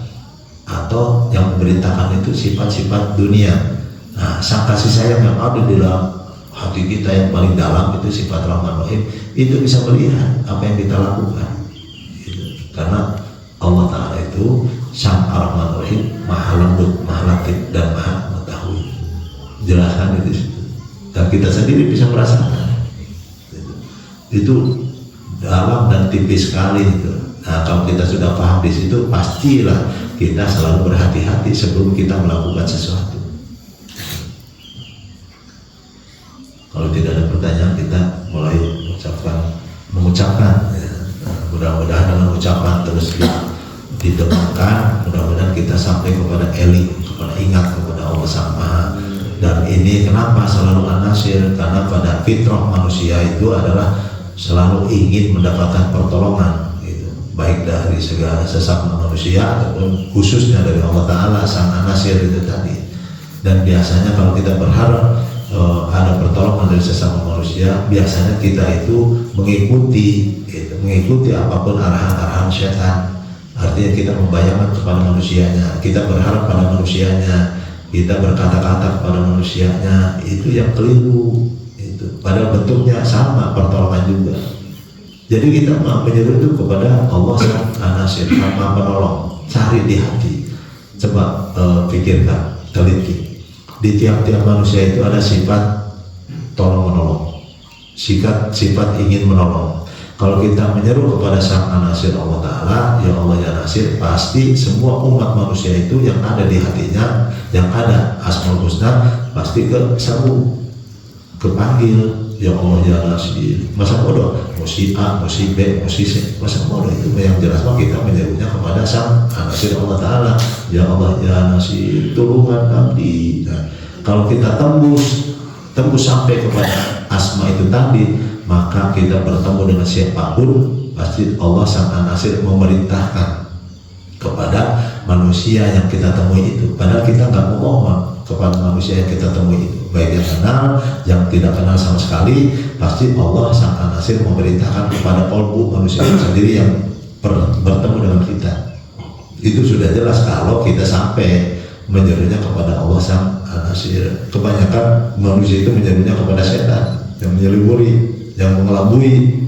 atau yang memerintahkan itu sifat-sifat dunia. Nah, sang kasih sayang yang ada di dalam hati kita yang paling dalam itu sifat Rahman Rahim, itu bisa melihat apa yang kita lakukan gitu. Karena Allah Ta'ala itu Sang Ar-Rahman Rahim, maha lembut, maha latif, dan maha mengetahui. Jelaskan itu situ. Dan kita sendiri bisa merasakan gitu. Itu dalam dan tipis sekali itu. Nah, kalau kita sudah paham di situ, pastilah kita selalu berhati-hati sebelum kita melakukan sesuatu. Kalau tidak ada pertanyaan, kita mulai mengucapkan ya. Mudah-mudahan dengan ucapan terus didengungkan, mudah-mudahan kita sampai kepada eling, kepada ingat kepada Allah Sang Maha. Dan ini kenapa selalu An-Nasir? Karena pada fitrah manusia itu adalah selalu ingin mendapatkan pertolongan gitu. baik dari segala sesama manusia ataupun khususnya dari Allah Ta'ala Sang An-Nasir itu tadi. Dan biasanya kalau kita berharap ada pertolongan dari sesama manusia, biasanya kita itu mengikuti apapun arahan-arahan setan. Artinya kita membayangkan kepada manusianya, kita berharap pada manusianya, kita berkata-kata kepada manusianya. Itu yang keliru. Itu padahal bentuknya sama, pertolongan juga. Jadi kita menyeru itu kepada Allah Sang An-Nasir, Sang Penolong. Cari di hati, coba pikirkan, teliti. Di tiap-tiap manusia itu ada sifat tolong menolong, sifat ingin menolong. Kalau kita menyeru kepada Sang An-Nasir Allah Ta'ala, ya Allah ya Nasir, pasti semua umat manusia itu yang ada di hatinya, yang ada Asmaul Husna, pasti keseru, kepanggil, ya Allah ya Nasir. Masa bodoh, mau si A, mau si B, mau si C, masa bodoh itu yang jelas mah kita menyerunya kepada Sang An-Nasir Allah Ta'ala, ya Allah ya Nasir, tolongan kami. Nah, kalau kita tembus sampai kepada asma itu tadi, maka kita bertemu dengan siapapun, pasti Allah Sang An-Nasir memerintahkan kepada manusia yang kita temui itu. Padahal kita nggak mau ngomong kepada manusia yang kita temui itu, baik yang kenal, yang tidak kenal sama sekali, pasti Allah Sang An-Nasir memerintahkan kepada kolbu manusia sendiri yang bertemu dengan kita. Itu sudah jelas kalau kita sampai menyerunya kepada Allah Sang An-Nasir. Kebanyakan manusia itu menyerunya kepada setan yang menyeliburi, yang mengelabui.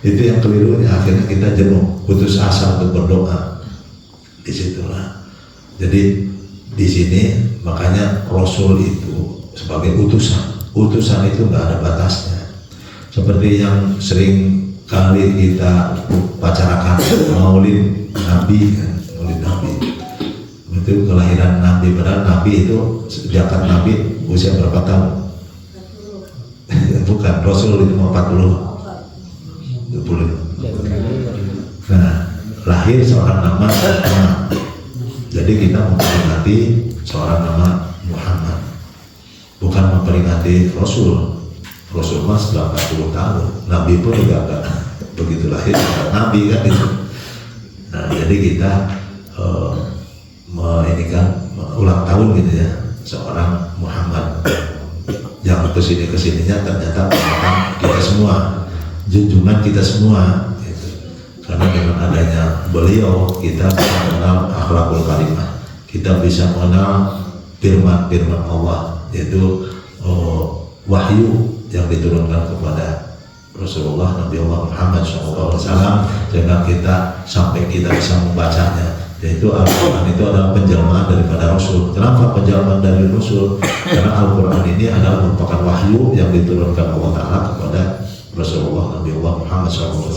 Itu yang kelirunya, akhirnya kita jenuh, putus asa untuk berdoa. Disitulah. Jadi di sini makanya Rasul itu sebagai utusan itu nggak ada batasnya. Seperti yang sering kali kita bicarakan Maulid Nabi, Maulid Nabi itu kelahiran Nabi. Padahal Nabi itu sejak Nabi usia berapa tahun? Bukan, Rasul itu 40. Nah, lahir seorang nama Muhammad. Jadi kita memperingati seorang nama Muhammad, bukan memperingati Rasul. Rasul mas 40 tahun, Nabi pun juga enggak begitu lahir Nabi kan itu. Nah, jadi kita ini kan ulang tahun gitu ya, seorang Muhammad yang kesininya ternyata kita semua, junjungan kita semua gitu. Karena dengan adanya beliau kita bisa mengenal akhlakul karimah, kita bisa mengenal firman Allah, yaitu wahyu yang diturunkan kepada Rasulullah Nabi Allah Muhammad SAW, sehingga kita sampai kita bisa membacanya. Yaitu Al-Quran itu adalah penjelmaan daripada Rasul. Kenapa penjelmaan dari Rasul? Karena Al-Quran ini adalah merupakan wahyu yang diturunkan Allah Ta'ala kepada Rasulullah Nabi Allah Muhammad SAW,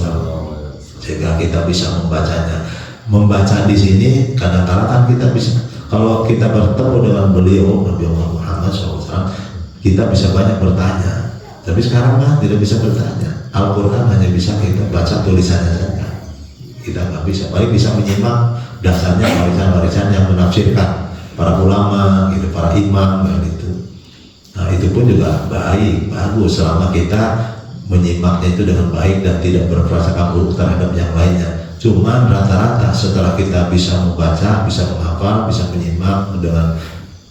sehingga kita bisa membacanya. Membaca di sini kadang-kadang kan kita bisa, kalau kita bertemu dengan beliau Nabi Allah Muhammad SAW, kita bisa banyak bertanya. Tapi sekarang kan tidak bisa bertanya. Al-Quran hanya bisa kita baca tulisannya saja. Kita nggak bisa, paling bisa menyimak dasarnya warisan-warisan yang menafsirkan para ulama, gitu, para imam, gitu. Nah itu pun juga baik, bagus selama kita menyimaknya itu dengan baik dan tidak berprasangka buruk terhadap yang lainnya. Cuman rata-rata setelah kita bisa membaca, bisa menghafal, bisa menyimak dengan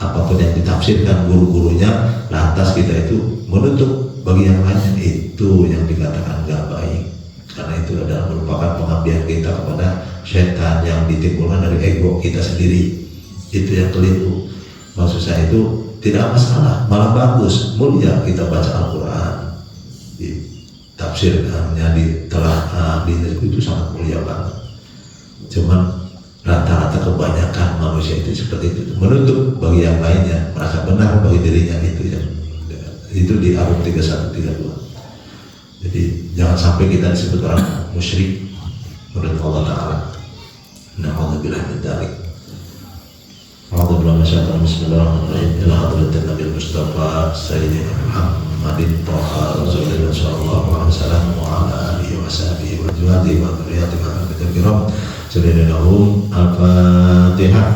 apapun yang ditafsirkan guru-gurunya, lantas kita itu menutup bagi yang lainnya, itu yang dikatakan nggak baik. Karena itu adalah merupakan pengabdian kita kepada setan yang ditimbulkan dari ego kita sendiri. Itu yang keliru. Maksud saya itu tidak masalah, malah bagus, mulia kita baca Al-Quran, ditafsirkannya, ditelaah, itu sangat mulia banget. Cuman rata-rata kebanyakan manusia itu seperti itu, menutup bagi yang lainnya, merasa benar bagi dirinya, itu di Ar-Rum 31-32. Jadi jangan sampai kita disebut orang musyrik menurut Allah Ta'ala. Na'udzubillah min dzalik. A'udzubillahi minasyaitonir rajim. Bismillahirrahmanirrahim. Ila hadratin Nabi Mustafa Sayyidina Muhammadin Taha Rasulullah sallallahu alaihi wasallam wa ala alihi wa sahbihi wa azwajihi wa dzurriyyatihi wa hadirin kiram. Sallallahu Al-Fatihah.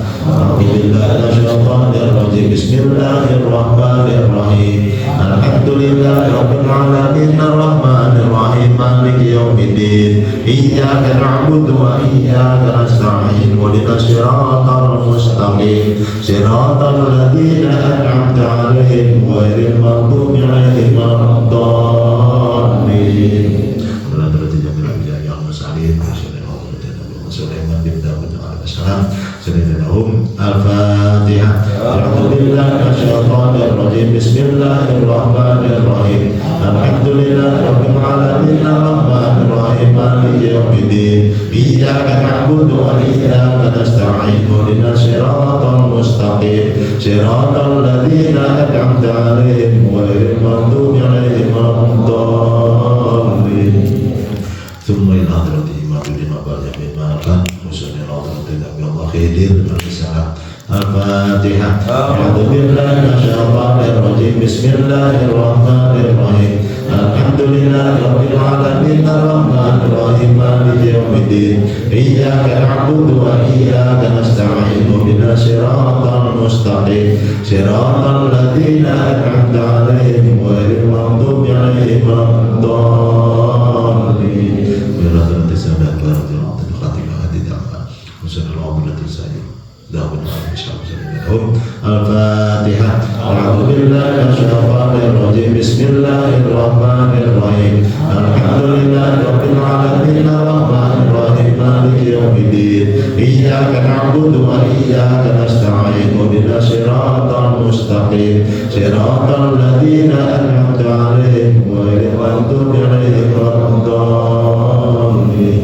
Bismillahirrahmanirrahim. Alhamdulillahirabbil alamin arrahmanirrahim maliki yaumiddin. إياك نعبد وإياك نستعين اهدنا الصراط المستقيم صراط الذين أنعمت عليهم غير المغضوب عليهم ولا الضالين. Sulaiman bin Dawud alaihissalam. Al-Fatihah. A'udzubillahi minasyaitonir rajim. Bismillahirrahmanirrahim. Alhamdulillahirabbil alamin arrahmanir rahim maliki yaumiddin. Iyyaka na'budu wa iyyaka nasta'in ihdinas siratal mustaqim siratal ladzina an'amta 'alaihim ghairil maghdubi 'alaihim waladdallin. Thumma ila hadrati imamil mabadi bimakan musalli al-Fatihah bi Allah khidir al-salam. Al-Fatihah. A'udzubillahi minasyaitonir rajim. Bismillahirrahmanirrahim. Alhamdulillahirabbil alamin arrahmanir rahim maliki yaumiddin. Iyyaka na'budu wa iyyaka nasta'in ihdinas siratal mustaqim siratal ladzina an'amta 'alaihim ghairil maghdubi 'alaihim waladdallin. Al-Fatihah. A'udzubillahi minasyaitonir rajim. Bismillahirrahmanirrahim. Alhamdulillahirabbil alamin arrahmanir rahim maliki yaumiddin. Iyyaka na'budu wa iyyaka nasta'in ihdinas siratal mustaqim siratal ladzina an'amta 'alaihim ghairil maghdubi 'alaihim waladdallin.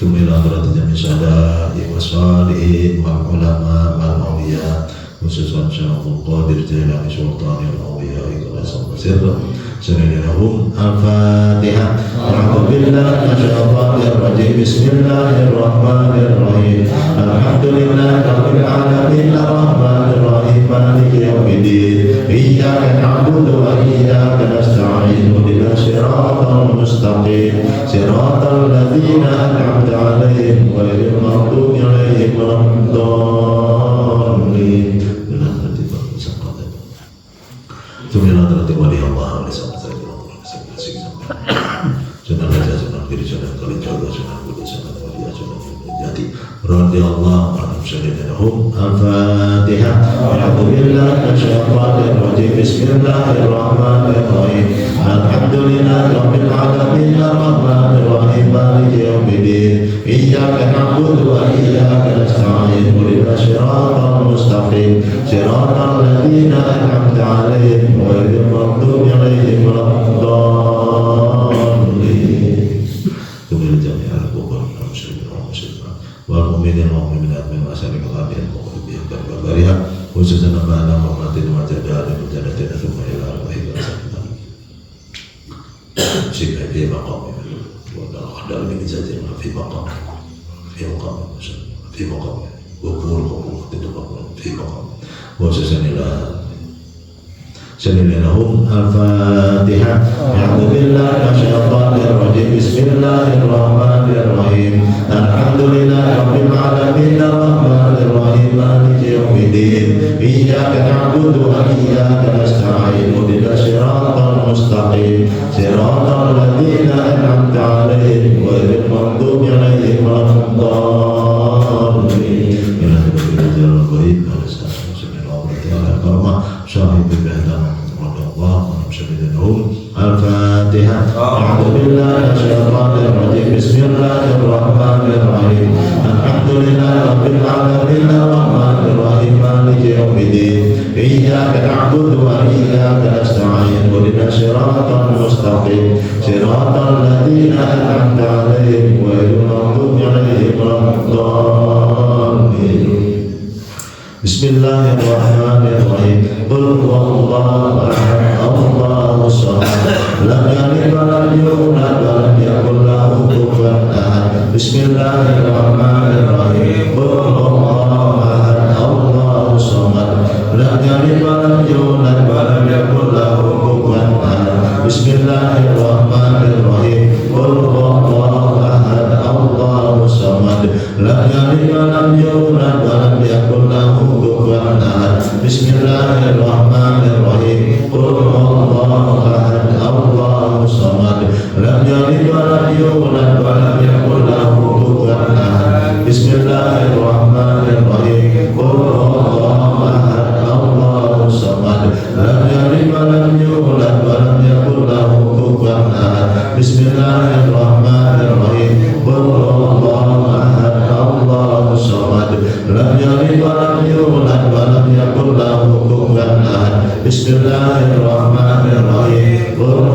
Tumilah beratnya misalnya wasalihin wal ulama wal awliya khususan Syaikhul Qadir Jailani Sultanul Awliya ikhlas sirra sanadahum. Al-Fatihah. A'udzubillahi minasyaitonir rajim. Bismillahirrahmanirrahim. Alhamdulillahirabbil alamin arrahmanir rahim maliki yaumiddin. Iyyaka na'budu wa iyyaka nasta'in ihdinas siratal mustaqim siratal ladzina an'amta 'alaihim ghairil maghdubi 'alaihim waladdallin. Tumilah terhati wali Allah oleh sama saja Allah sunnah raja sunnah kiri sunnah kali jaga sunnah kuda sunnah wali sunnah jati radhiyallahu anhum syadidahum. Al-Fatihah. A'udzubillahi minasyaitonir rajim. Bismillahirrahmanirrahim. Alhamdulillahirabbil alamin arrahmanir rahim maliki yaumiddin. Iyyaka na'budu wa iyyaka nasta'in ihdinas siratal mustaqim siratal ladzina an'amta 'alaihim ghairil maghdubi 'alaihim waladdallin. Tumilah jami'al kubur muslimin wa muslimat wal mu'minin wal mu'minat min masyarakat al-ardiyan wa qulubihim kabariha khususan nabana muhammadin wa jadal mujadatin thumma ila al-wahid al-sakitan sehingga dia maqam dalam ini saja fi maqam wa fi maqam khususan ila Sanilahum. Al-Fatihah. A'udzubillahi minasyaitonir rajim. Bismillahirrahmanirrahim. Alhamdulillahirabbil alamin arrahmanir rahim maliki yaumiddin. Iyyaka na'budu wa iyyaka nasta'in ihdinas siratal mustaqim siratal ladzina an'amta 'alaihim ghairil maghdubi 'alaihim waladdallin. Al-Fatihah. A'udzubillahi minasyaitonir rajim. Bismillahirrahmanirrahim. Alhamdulillahirabbil alamin arrahmanir rahim maliki yaumiddin. Iyyaka na'budu wa iyyaka nasta'in ihdinas siratal mustaqim siratal ladzina an'amta 'alaihim ghairil maghdubi 'alaihim waladdallin. Bismillahirrahmanirrahim. Qul huwallahu ahad, Allahus samad, lam yalid wa lam yulad wa lam yakul lahu kufuwan ahad. Bismillahirrahmanirrahim. Qul huwallahu ahad, Allahus samad, lam yalid wa lam yulad wa lam yakul lahu kufuwan ahad. Bismillahirrahmanirrahim. Qul huwallahu ahad, Allahus samad, lam yalid wa lam yulad wa lam yakul lahu kufuwan ahad. Bismillahirrahmanirrahim. Qul huwallahu ahad, Allahus samad, lam yalid wa lam yulad wa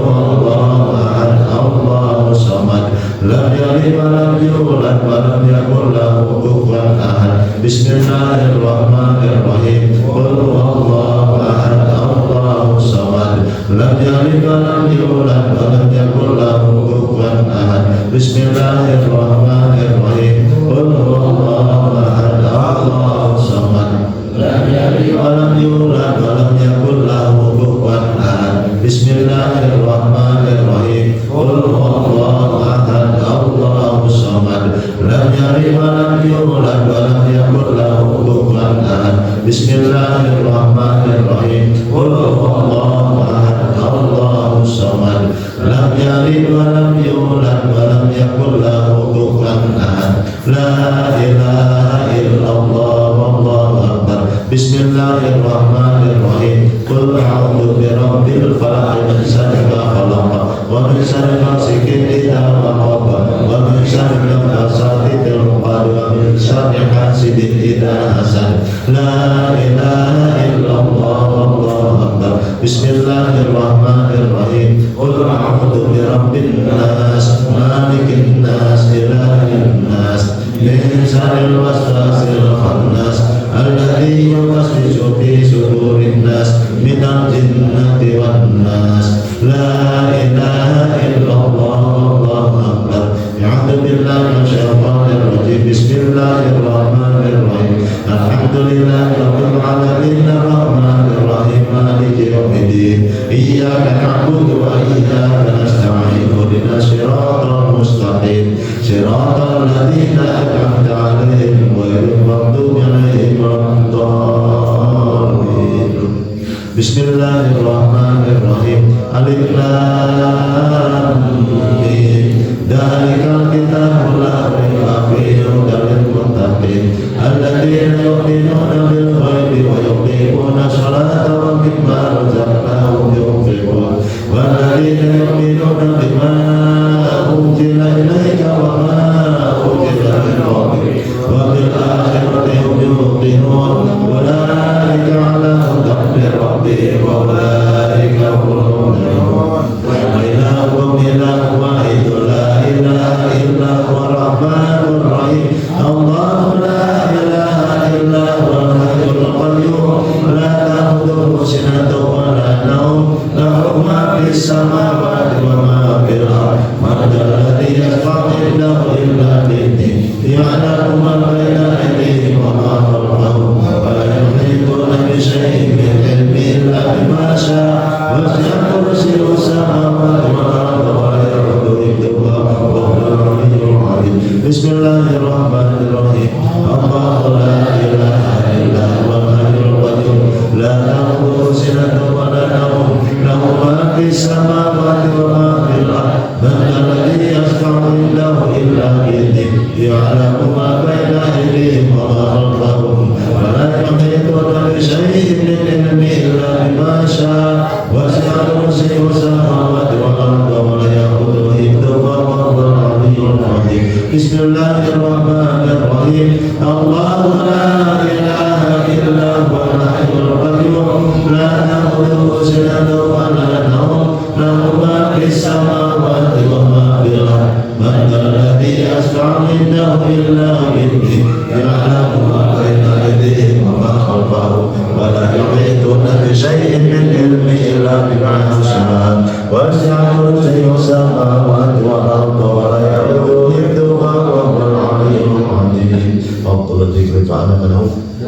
huwallahu ahad Allahu samad lam yalid wa lam yulad wa lam yakul lahu kufuwan ahad. Bismillahirrahmanirrahim. Qul huwallahu ahad Allahu samad lam yalid wa lam yulad wa lam yakul lahu kufuwan ahad. Bismillahirrahmanirrahim. Qul huwallahu ahad Allahu samad lam yalid wa lam yulad wa lam yakul lahu kufuwan ahad. Bismillahirrahmanirrahim. Qul huwallahu ahad Allahu samad lam yalid wa lam yulad wa lam yakul lahu kufuwan ahad. Bismillahirrahmanirrahim. Qul huwallahu ahad Allahu samad lam yalid wa lam yulad wa lam yakul lahu kufuwan ahad. La ilaha illallah wallahu akbar. Bismillahirrahmanirrahim. Qul a'udzu birabbil falaq min syarri ma khalaq wa min syarri ghasiqin idza waqab wa min syarri nafasati fil 'uqad wa min syarri hasidin idza hasad. La ilaha illallah wallahu akbar. Bismillahirrahmanirrahim. Qul a'udzu birabbin nas malikin nas ilahin nas min syarril waswasil khannas alladzi yuwaswisu fi sudurin nas minal jinnati wan nas. La ilaha illallah wallahu akbar. A'udzu billahi minasyaitonir rajim. Bismillahirrahmanirrahim. Alhamdulillahi rabbil alamin arrahmanir rahim maliki yaumiddin. Iyyaka na'budu wa iyyaka nasta'in. Ihdinas siratal mustaqim. Siratal ladzina an'amta 'alaihim ghairil maghdubi 'alaihim waladdallin. Bismillahirrahmanirrahim. Alif lam mim. Dzalikal kitabul la raiba fihi hudal lil muttaqin alladzina yu'minuna bil ghaibi wa yuqimuna sholata wa mimma razaqnahum yunfiqun walladzina yu'minuna bima unzila ilayka wa ma unzila min qablika wa bil akhirati hum yuqinun ulaika 'ala hudan min rabbihim wa ulaika humul muhtadun. Wa ilahukum ilahun wahidun la ilaha illa huwa rahmanur rahim. Allahu la ilaha illa huwal hayyul qayyum la ta'khudhuhu sinatun wa la nawm lahu ma fis samawati wa ma fil ardh man dhal ladzi yashfa'u 'indahu illa bi'idhnihi ya'lamu ma bayna aydihim wa ma khalfahum wa la yuhituna bi shay'in min 'ilmihi illa bima sha'a wasi'a kursiyyuhu samawati wal arda wa la ya'uduhu hifdhuhuma wa huwal 'aliyyul 'azim. Bismillahirrahmanirrahim. Allahu la ilaha illa huwal hayyul qayyum la ta'khudhuhu sinatun wa la nawm lahu ma fis samawati wa ma fil ardh man dhal ladzi yashfa'u 'indahu illa bi'idhnihi ya'lamu ma bayna aydihim wa ma khalfahum wa la yuhituna bi shay'in min 'ilmihi illa bima sha'a wasi'a kursiyyuhu samawati wal arda wa la ya'uduhu hifdhuhuma wa huwal 'aliyyul 'azim. Bismillahirrahmanirrahim. Allahu la ilaha illa huwal hayyul qayyum la ta'khudhuhu sinatun wa la nawm lahu ma fis samawati wa ma fil ardh man dhal ladzi yashfa'u 'indahu illa bi'idhnihi ya'lamu ma bayna aydihim wa ma khalfahum wa la yuhituna bi shay'in min 'ilmihi illa bima sha'a wasi'a kursiyyuhu samawati wal arda wa la ya'uduhu hifdhuhuma wa huwal 'aliyyul 'azim. Afdhalul dzikri fa'alaman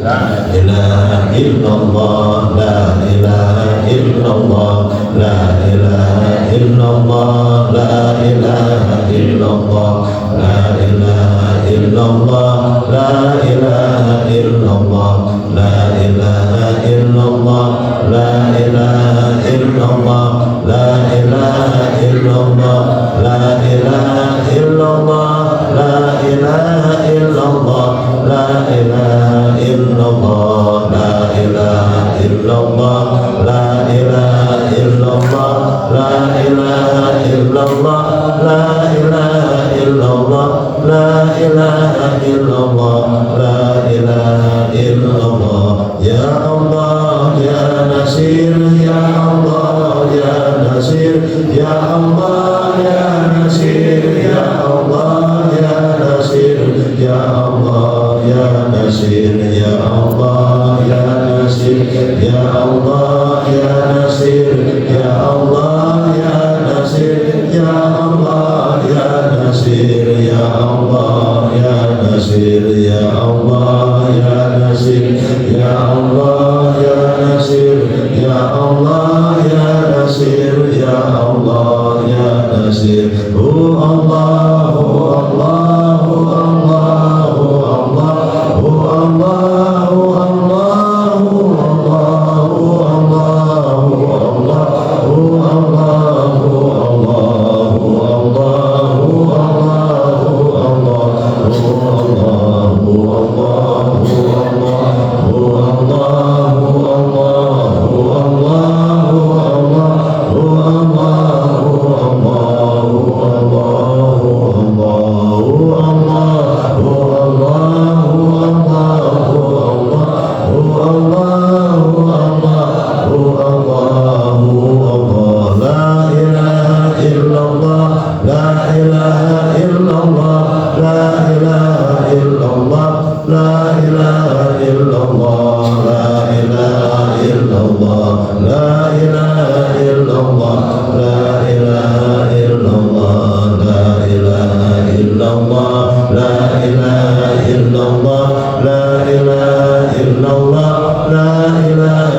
la ilaha illallah la ilaha illallah la ilaha illallah la ilaha illallah la ilaha illallah la ilaha illallah la ilaha illallah la ilaha illallah la ilaha illallah la ilaha illallah la ilaha illallah la ilaha illallah la ilaha illallah la ilaha illallah la ilaha illallah la ilaha illallah la ilaha illallah la ilaha illallah. Ya Allah ya Nasir ya Allah ya Nasir Nasir, Ya Allah Ya Nasir, Ya Allah Ya Nasir, Ya Allah Ya Nasir, Ya Allah Ya Nasir, Ya Allah Ya Nasir, Ya Allah Ya Nasir, Ya Allah Ya Nasir, Ya Allah Ya Nasir, Ya Allah Ya Nasir, Ya Allah Ya Nasir, Ya Allah Ya Nasir, Ya Allah Ya Nasir. Oh Allah, oh Allah, oh Allah, oh Allah, oh Allah, oh Allah, oh Allah, oh Allah, oh Allah, oh Allah, oh Allah, oh Allah, oh Allah, oh Allah, oh Allah,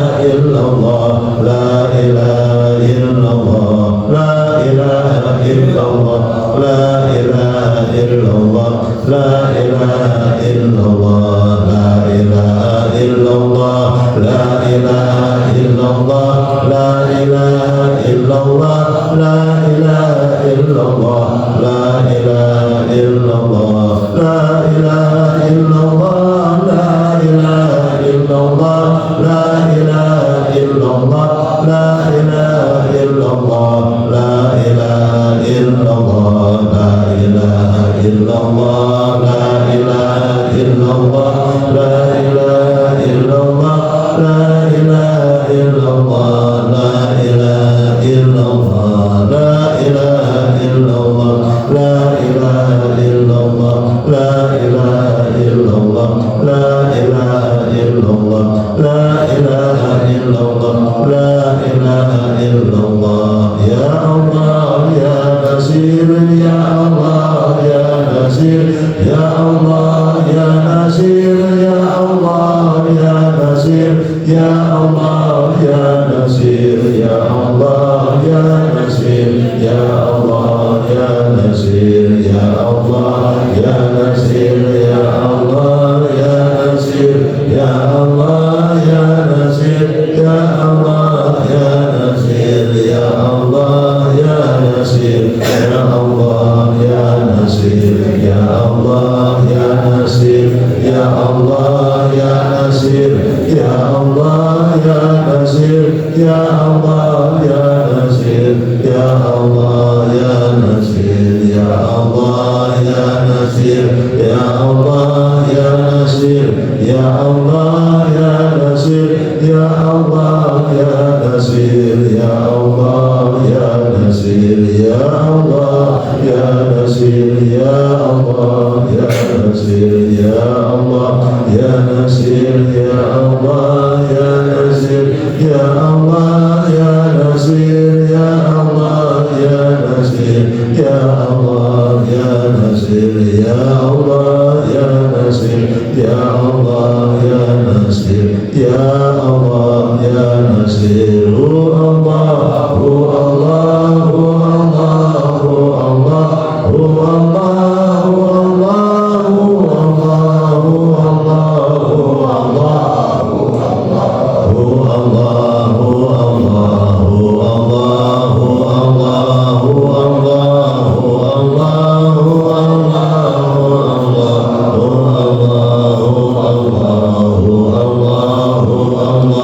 oh Allah, oh Allah, oh Allah, oh Allah, oh Allah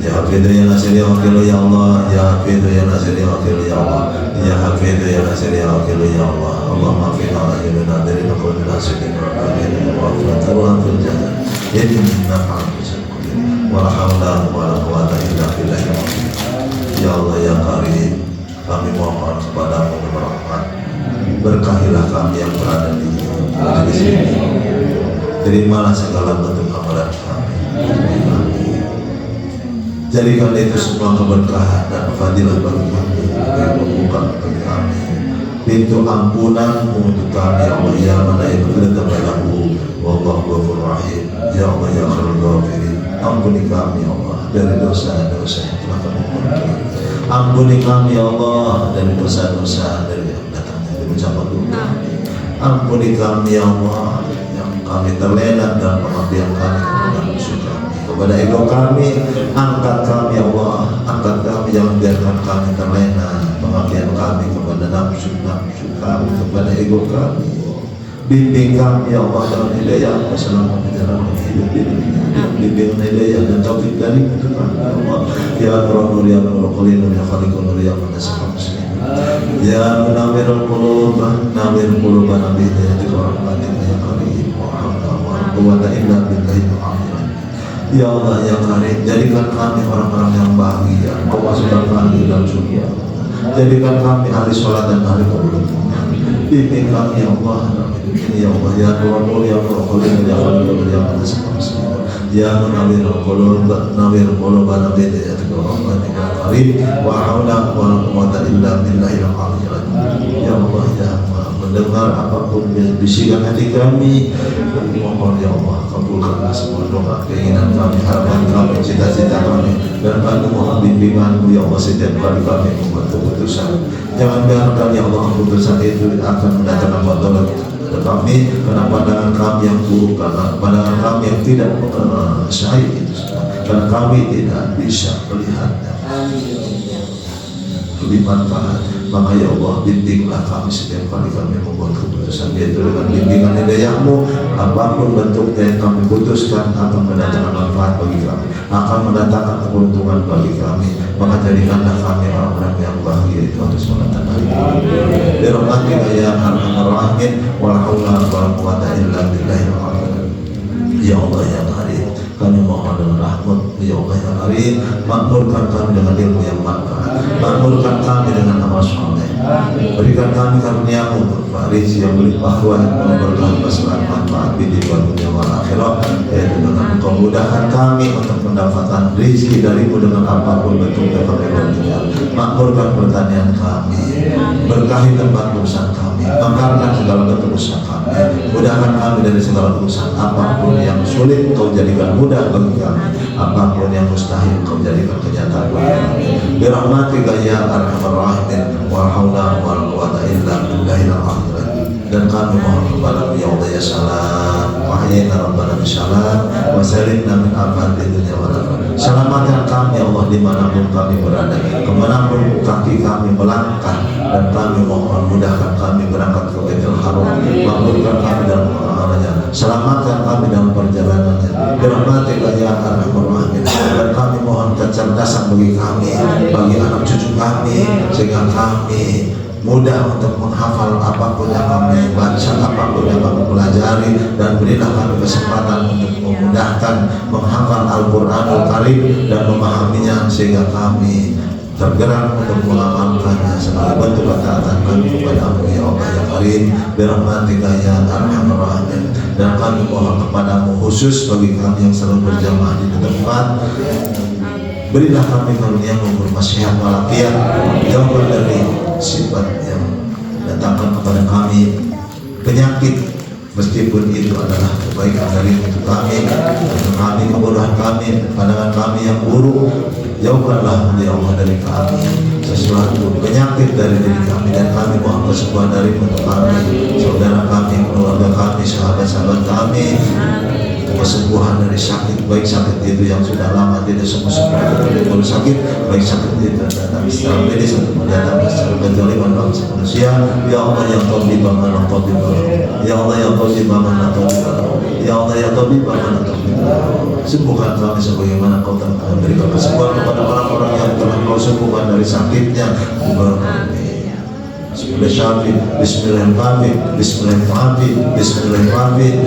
Ya Hafidh ya Nasir ya Wakil ya Allah, ya Hafidh ya Nasir ya Wakil ya Allah, ya Hafidh ya Nasir ya Wakil ya Allah. Allahumma fina wa ajilna dari naqul nasirin wa ajilna wa aflata wa afil jannah. Inna fa'amusan wa la hawla wa la quwwata illa billah. Ya Allah ya Karim, kami mohon kepadamu berrahmat, berkahilah kami yang berada di sini. Terimalah segala bentuk amalan kami. Jadikan itu semua keberkahan dan fadilah bagi kami, membuka bagi kami pintu ampunan untuk kami. Ya Allah ya mana yang berkata padamu, wallahu ghafurur rahim. Ya Allah ya khairul ghafirin, ampuni kami ya Allah dari dosa-dosa yang telah kami perbuat. Ampuni kami ya Allah dari dosa-dosa dari yang datangnya dari ucapan doa kami. Ampuni kami ya Allah yang kami terlena dalam pengabdian kami kepada musuh kami, kepada ego kami. Angkat kami ya Allah, angkat kami, jangan biarkan kami terlena pengabdian kami kepada nafsu kami, kepada ego kami. Bimbing kami ya Allah dalam hidayah, selama perjalanan hidup di dunia. Bimbing hidayah dan taufik dari kami ya Allah. Ya Nur ya Nur Qulin ya Khaliqun Nur ya Manasifah Muslim. Ya Munawwirul Qulub, nawwir qulubana bi hidayatika wa rahmatika ya Karim. Wa hawla wa la quwwata illa billahi al-'aliyyil. Ya Allah ya Karim, jadikan kami orang-orang yang bahagia, Kau masukkan kami dalam surga. Jadikan kami ahli sholat dan ahli qulub. Bimbing kami ya Allah dalam hidup ini ya Allah. Ya Nur ya Nur Qulin ya Khaliqun ya Manasifah Muslim. Ya Munawwirul Qulub, nawwir qulubana bi hidayatika wa rahmatika ya Karim. Wa hawla wa la quwwata illa billahi al-'aliyyil. Ya Allah ya Allah, mendengar apapun bisikan hati kami, kami mohon ya Allah kabulkanlah semua doa, keinginan kami, harapan kami, cita-cita kami, dan kami mohon bimbinganmu ya Allah setiap kali kami membuat keputusan. Jangan biarkan ya Allah keputusan itu akan mendatangkan mudarat kepada kami, karena pandangan kami yang buruk, karena pandangan kami yang tidak syahid itu semua, karena kami tidak bisa melihatnya lebih manfaat. Maka ya Allah, bimbinglah kami setiap kali kami membuat keputusan, yaitu dengan bimbingan hidayah-Mu. Apapun bentuknya yang kami putuskan akan mendatangkan manfaat bagi kami, akan mendatangkan keuntungan bagi kami. Maka jadikanlah kami orang-orang yang bahagia itu atas mendatang hari ini. Birahmatika ya arhamar rahimin, wa la haula wa la quwwata illa billahil aliyyil. Ya Allah ya Karim, kami mohon dengan rahmat ya Allah ya Karim, makmurkan kami dengan ilmu yang manfaat, makmurkan kami dengan amal soleh, berikan kami karunia-Mu berupa rezeki yang berlimpah ruah yang berkah berkah manfaat di dunia wal akhirat, yaitu dengan kemudahan kami untuk mendapatkan rezeki dari-Mu dengan apapun bentuknya kami berjuang. Makmurkan pertanian kami, berkahi tempat usaha kami, mengkarkan segala bentuk usaha kami, mudahkan kami dari segala urusan. Apapun yang sulit Kau jadikan mudah bagi kami, apapun yang mustahil Kau jadikan kenyataan bagi kami. Birahmatika ya arhamar rahimin, wa la haula wa la quwwata illa billahil aliyyil. Dan kami mohon kepada-Mu ya Allah ya salam, wahyina rabbana bisalam, wa salimna min afat dunya wal akhirat. Selamatkan kami ya Allah dimanapun kami berada, kemanapun kaki kami melangkah, dan kami mohon mudahkan kami berangkat ke Baitul Haram, makmurkan kami dalam pengamanannya, selamatkan kami dalam perjalanannya. Birahmatika ya arhamar rahimin. Dan kami mohon kecerdasan bagi kami, bagi anak cucu kami, sehingga kami mudah untuk menghafal apapun yang kami baca, apapun yang kami pelajari, dan berilah kami kesempatan untuk memudahkan menghafal Al-Quranul Karim dan memahaminya, sehingga kami tergerak untuk mengamalkannya sebagai bentuk ketaatan kami kepada-Mu ya Allah ya Karim. Birahmatika ya arhamar rahimin. Dan kami mohon kepada-Mu khusus bagi kami yang selalu berjamaah di tempat, berilah kami karunia-Mu berupa sehat walafiat, jauhkan dari sifat yang datangkan kepada kami penyakit, meskipun itu adalah kebaikan dari untuk kami, kebodohan kami, pandangan kami yang buruk. Jauhkanlah ya Allah dari kami sesuatu penyakit dari diri kami, dan kami mohon kesembuhan dari untuk kami, saudara kami, keluarga kami, sahabat-sahabat kami, kesembuhan dari sakit, baik sakit itu yang sudah lama tidak sembuh-sembuh, tapi baru sakit, baik sakit itu datang secara medis atau datang secara kezaliman bangsa manusia. Ya Allah yang Tabib man la tabib lahu, ya Allah yang Tabib man la tabib lahu, ya Ya Allah ya Tabib Bapana sembuhkan kami sebagaimana Kau telah memberikan kesembuhan kepada orang-orang yang telah Kau sembuhkan dari sakitnya. Bismillahirrahmanirrahim. Bismillahirrahmanirrahim. Bismillahirrahmanirrahim. Bismillahirrahmanirrahim.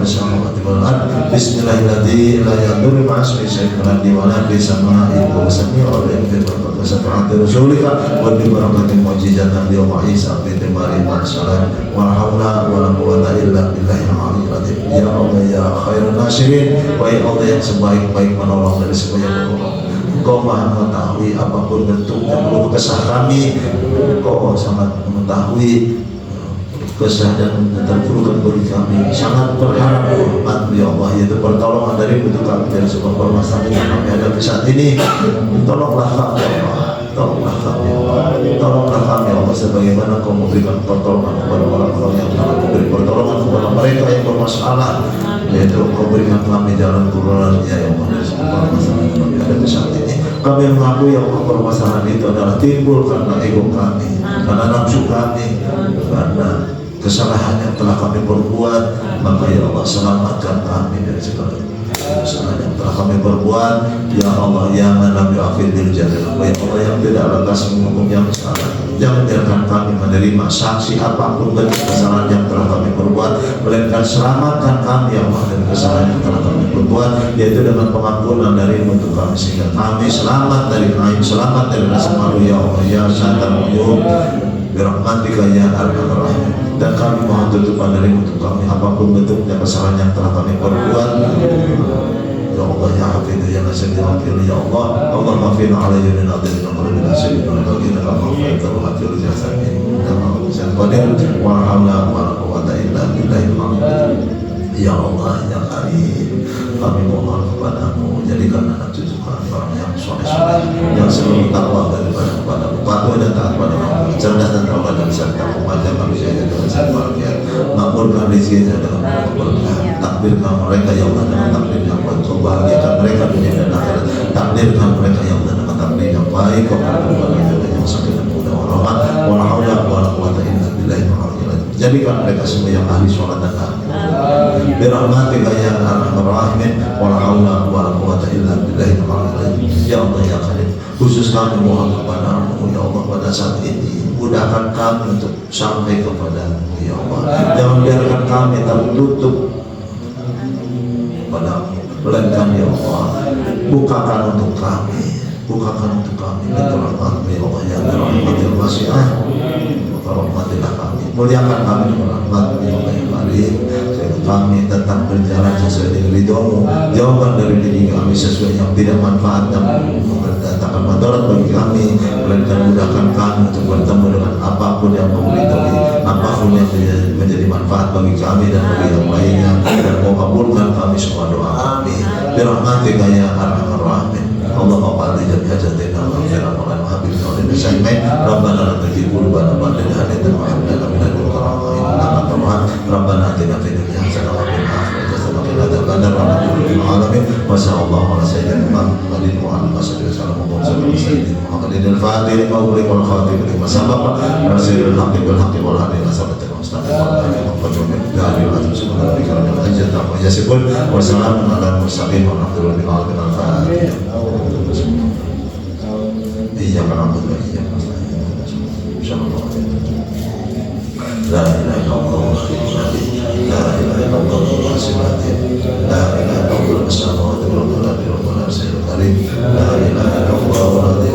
Bismillahirrahmanirrahim. Bismillahirrahmanirrahim. La yadurru ma'asmi syaitan di wala bi sama'i wa sami'u bi barakati rasulika wa bi barakati mu'jizatan di wa Isa bi timari salam wa haula wa la quwwata illa billahil aliyyil azim. Ya Allah ya khairun nasirin, wa ya Allah yang sebaik-baik menolong dari sebanyak penolong. Engkau maha mengetahui apapun bentuk dan keluh kesah kami. Engkau sangat mengetahui kesah dan terpuruk bagi kami. Sangat berharap rahmat ya Allah, yaitu pertolongan dari bentuk kami dari sebuah permasalahan yang kami hadapi saat ini. Tolonglah kami ya Allah, tolonglah kami ya Allah, tolonglah kami ya Allah, sebagaimana Kau memberikan pertolongan kepada orang-orang yang telah memberi pertolongan kepada mereka yang bermasalah, yaitu Kau berikan kami jalan keluarnya ya Allah dari sebuah permasalahan yang kami hadapi saat ini. Kami mengakui ya Allah permasalahan itu adalah timbul karena ego kami, karena nafsu kami, karena kesalahan yang telah kami perbuat. Maka ya Allah selamatkan kami dari segala kesalahan yang telah kami perbuat. Ya Allah ya man lam yu'akhir bil jalil, ya Allah yang tidak lantas menghukum yang salah. Jangan biarkan kami menerima sanksi apapun bentuk kesalahan yang telah kami perbuat, melainkan selamatkan kami ya Allah dari kesalahan yang telah kami perbuat, yaitu dengan pengampunan dari untuk kami sehingga kami selamat dari aib, selamat dari rasa malu ya Allah ya Satar Uyub birahmatika ya Arhamar Rahimin. Dan kami mohon tutupan dari untuk kami apapun bentuknya kesalahan yang telah kami perbuat. Ya Allah ya Hafidh ya Nasir ya Wakil ya Allah. Allah mafina ala yunin adil wa qul nasir wa baqina kama fa'altu hafil jasamin ya Allah qadir wa hawla wa la quwwata illa billahil aliyyil. Ya Allah ya Karim, kami mohon kepadamu jadikan anak cucu kami orang yang soleh-soleh, yang selalu takwa daripada kepadamu, patuh dan taat padamu, cerdas dan tauladan serta memanjang manusia dengan sebahagia, makmurkan rezekinya dengan berkah, takdirkan mereka yang Allah dengan takdir yang baik, kau bahagiakan mereka dunia dan akhirat, takdirkan mereka yang Allah dengan takdir yang baik, kau pertemukan mereka yang sakit dan mudah warahmat, wala haula wala quwwata illa billahil aliyyil azim. Jadikan mereka semua yang ahli sholat dan ahli birahmatika ya Arhamar Rahimin, wala haula wala quwwata illa billahil aliyyil azim. Ya Allah ya Karim, khusus kami mohon kepadamu ya Allah pada saat ini, mudahkan kami untuk sampai kepadamu ya Allah. Jangan biarkan kami tertutup padamu, melainkan ya Allah bukakan untuk kami, bukakan untuk kami pintu rahmat-Mu ya Allah ya rahmatil wasi'ah. Rahmatilah kami, muliakan kami dengan rahmat-Mu ya Allah yang karim, sehingga kami tetap berjalan sesuai dengan ridho-Mu. Jauhkan dari diri kami sesuai yang tidak manfaat dan mendatangkan madarat bagi kami, melainkan mudahkan kami untuk bertemu dengan apapun yang Kau ridhoi, apapun yang menjadi manfaat bagi kami dan bagi yang lainnya, dan Kau kabulkan kami semua doa kami. Birahmatika ya Arhamar Rahimin. Allahumma qadi jami hajatina wa khairan wa habibna wa nasaimin. Rabbana la tuzigh qulubana ba'da idh hadaytana wa hab lana min ladunka rahmah innaka antal wahhab. Rabbana atina fid dunya hasanah wa fil akhirati hasanah wa qina adzabannar. Alhamdulillahi alamin. Wa sallallahu ala sayyidina Muhammadin wa ala alihi wasallam wa sayyidina Muhammadin al-fatih wa wal khatim lima sabaqa rasulul haqqi wal haqqi wal hadi ila siratal mustaqim wa ala alihi wa sahbihi dari atas segala pikiran dan hajat apa yasifun. Wassalamu ala mursalin walhamdulillahi rabbil alamin. Iya karena aku lagi yang insyaallah. La ilaha illallah la ilaha illallah la ilaha illallah as-samawati wal ardi rabbul arsyil karim la ilaha illallah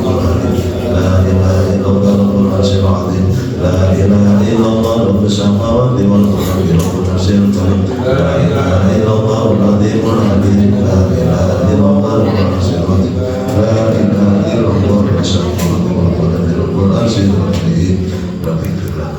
la ilaha illallah rabbul arsyil azim la ilaha illallah rabbus samawati wal ardi rabbul arsyil karim la ilaha illallah al-azimul halim la ilaha illallah rabbul arsyil azim la ilaha illallah rabbus samawati wal ardi rabbul arsyil karim rabbil alamin.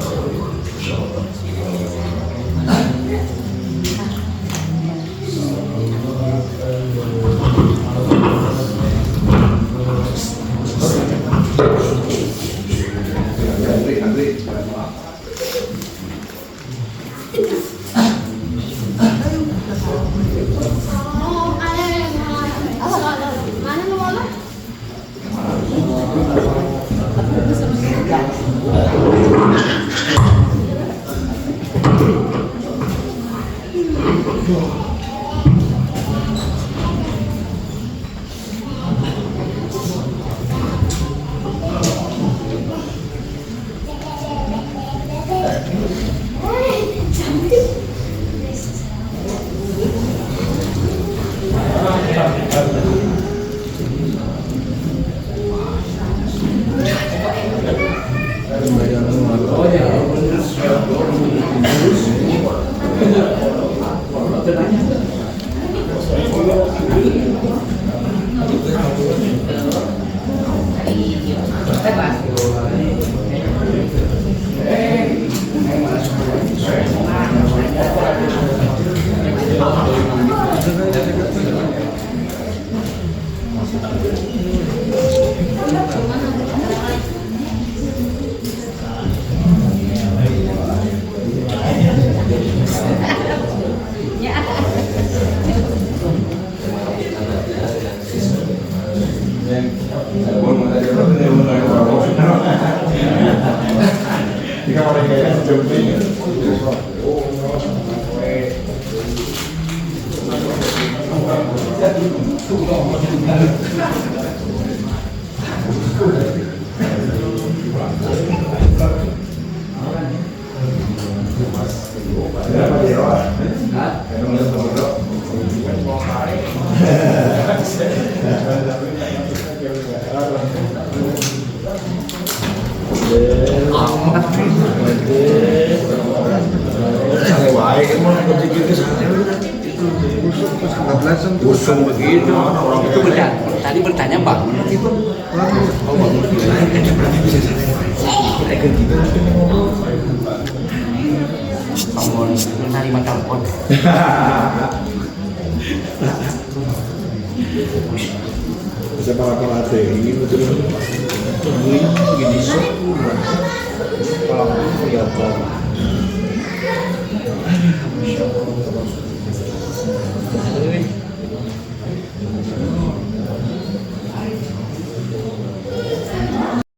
Usung begitu. Itu tadi bertanya bangun itu. Oh bangun. Bangun menerima telepon. Bisa para ini betul. Gini sok. Kalau ya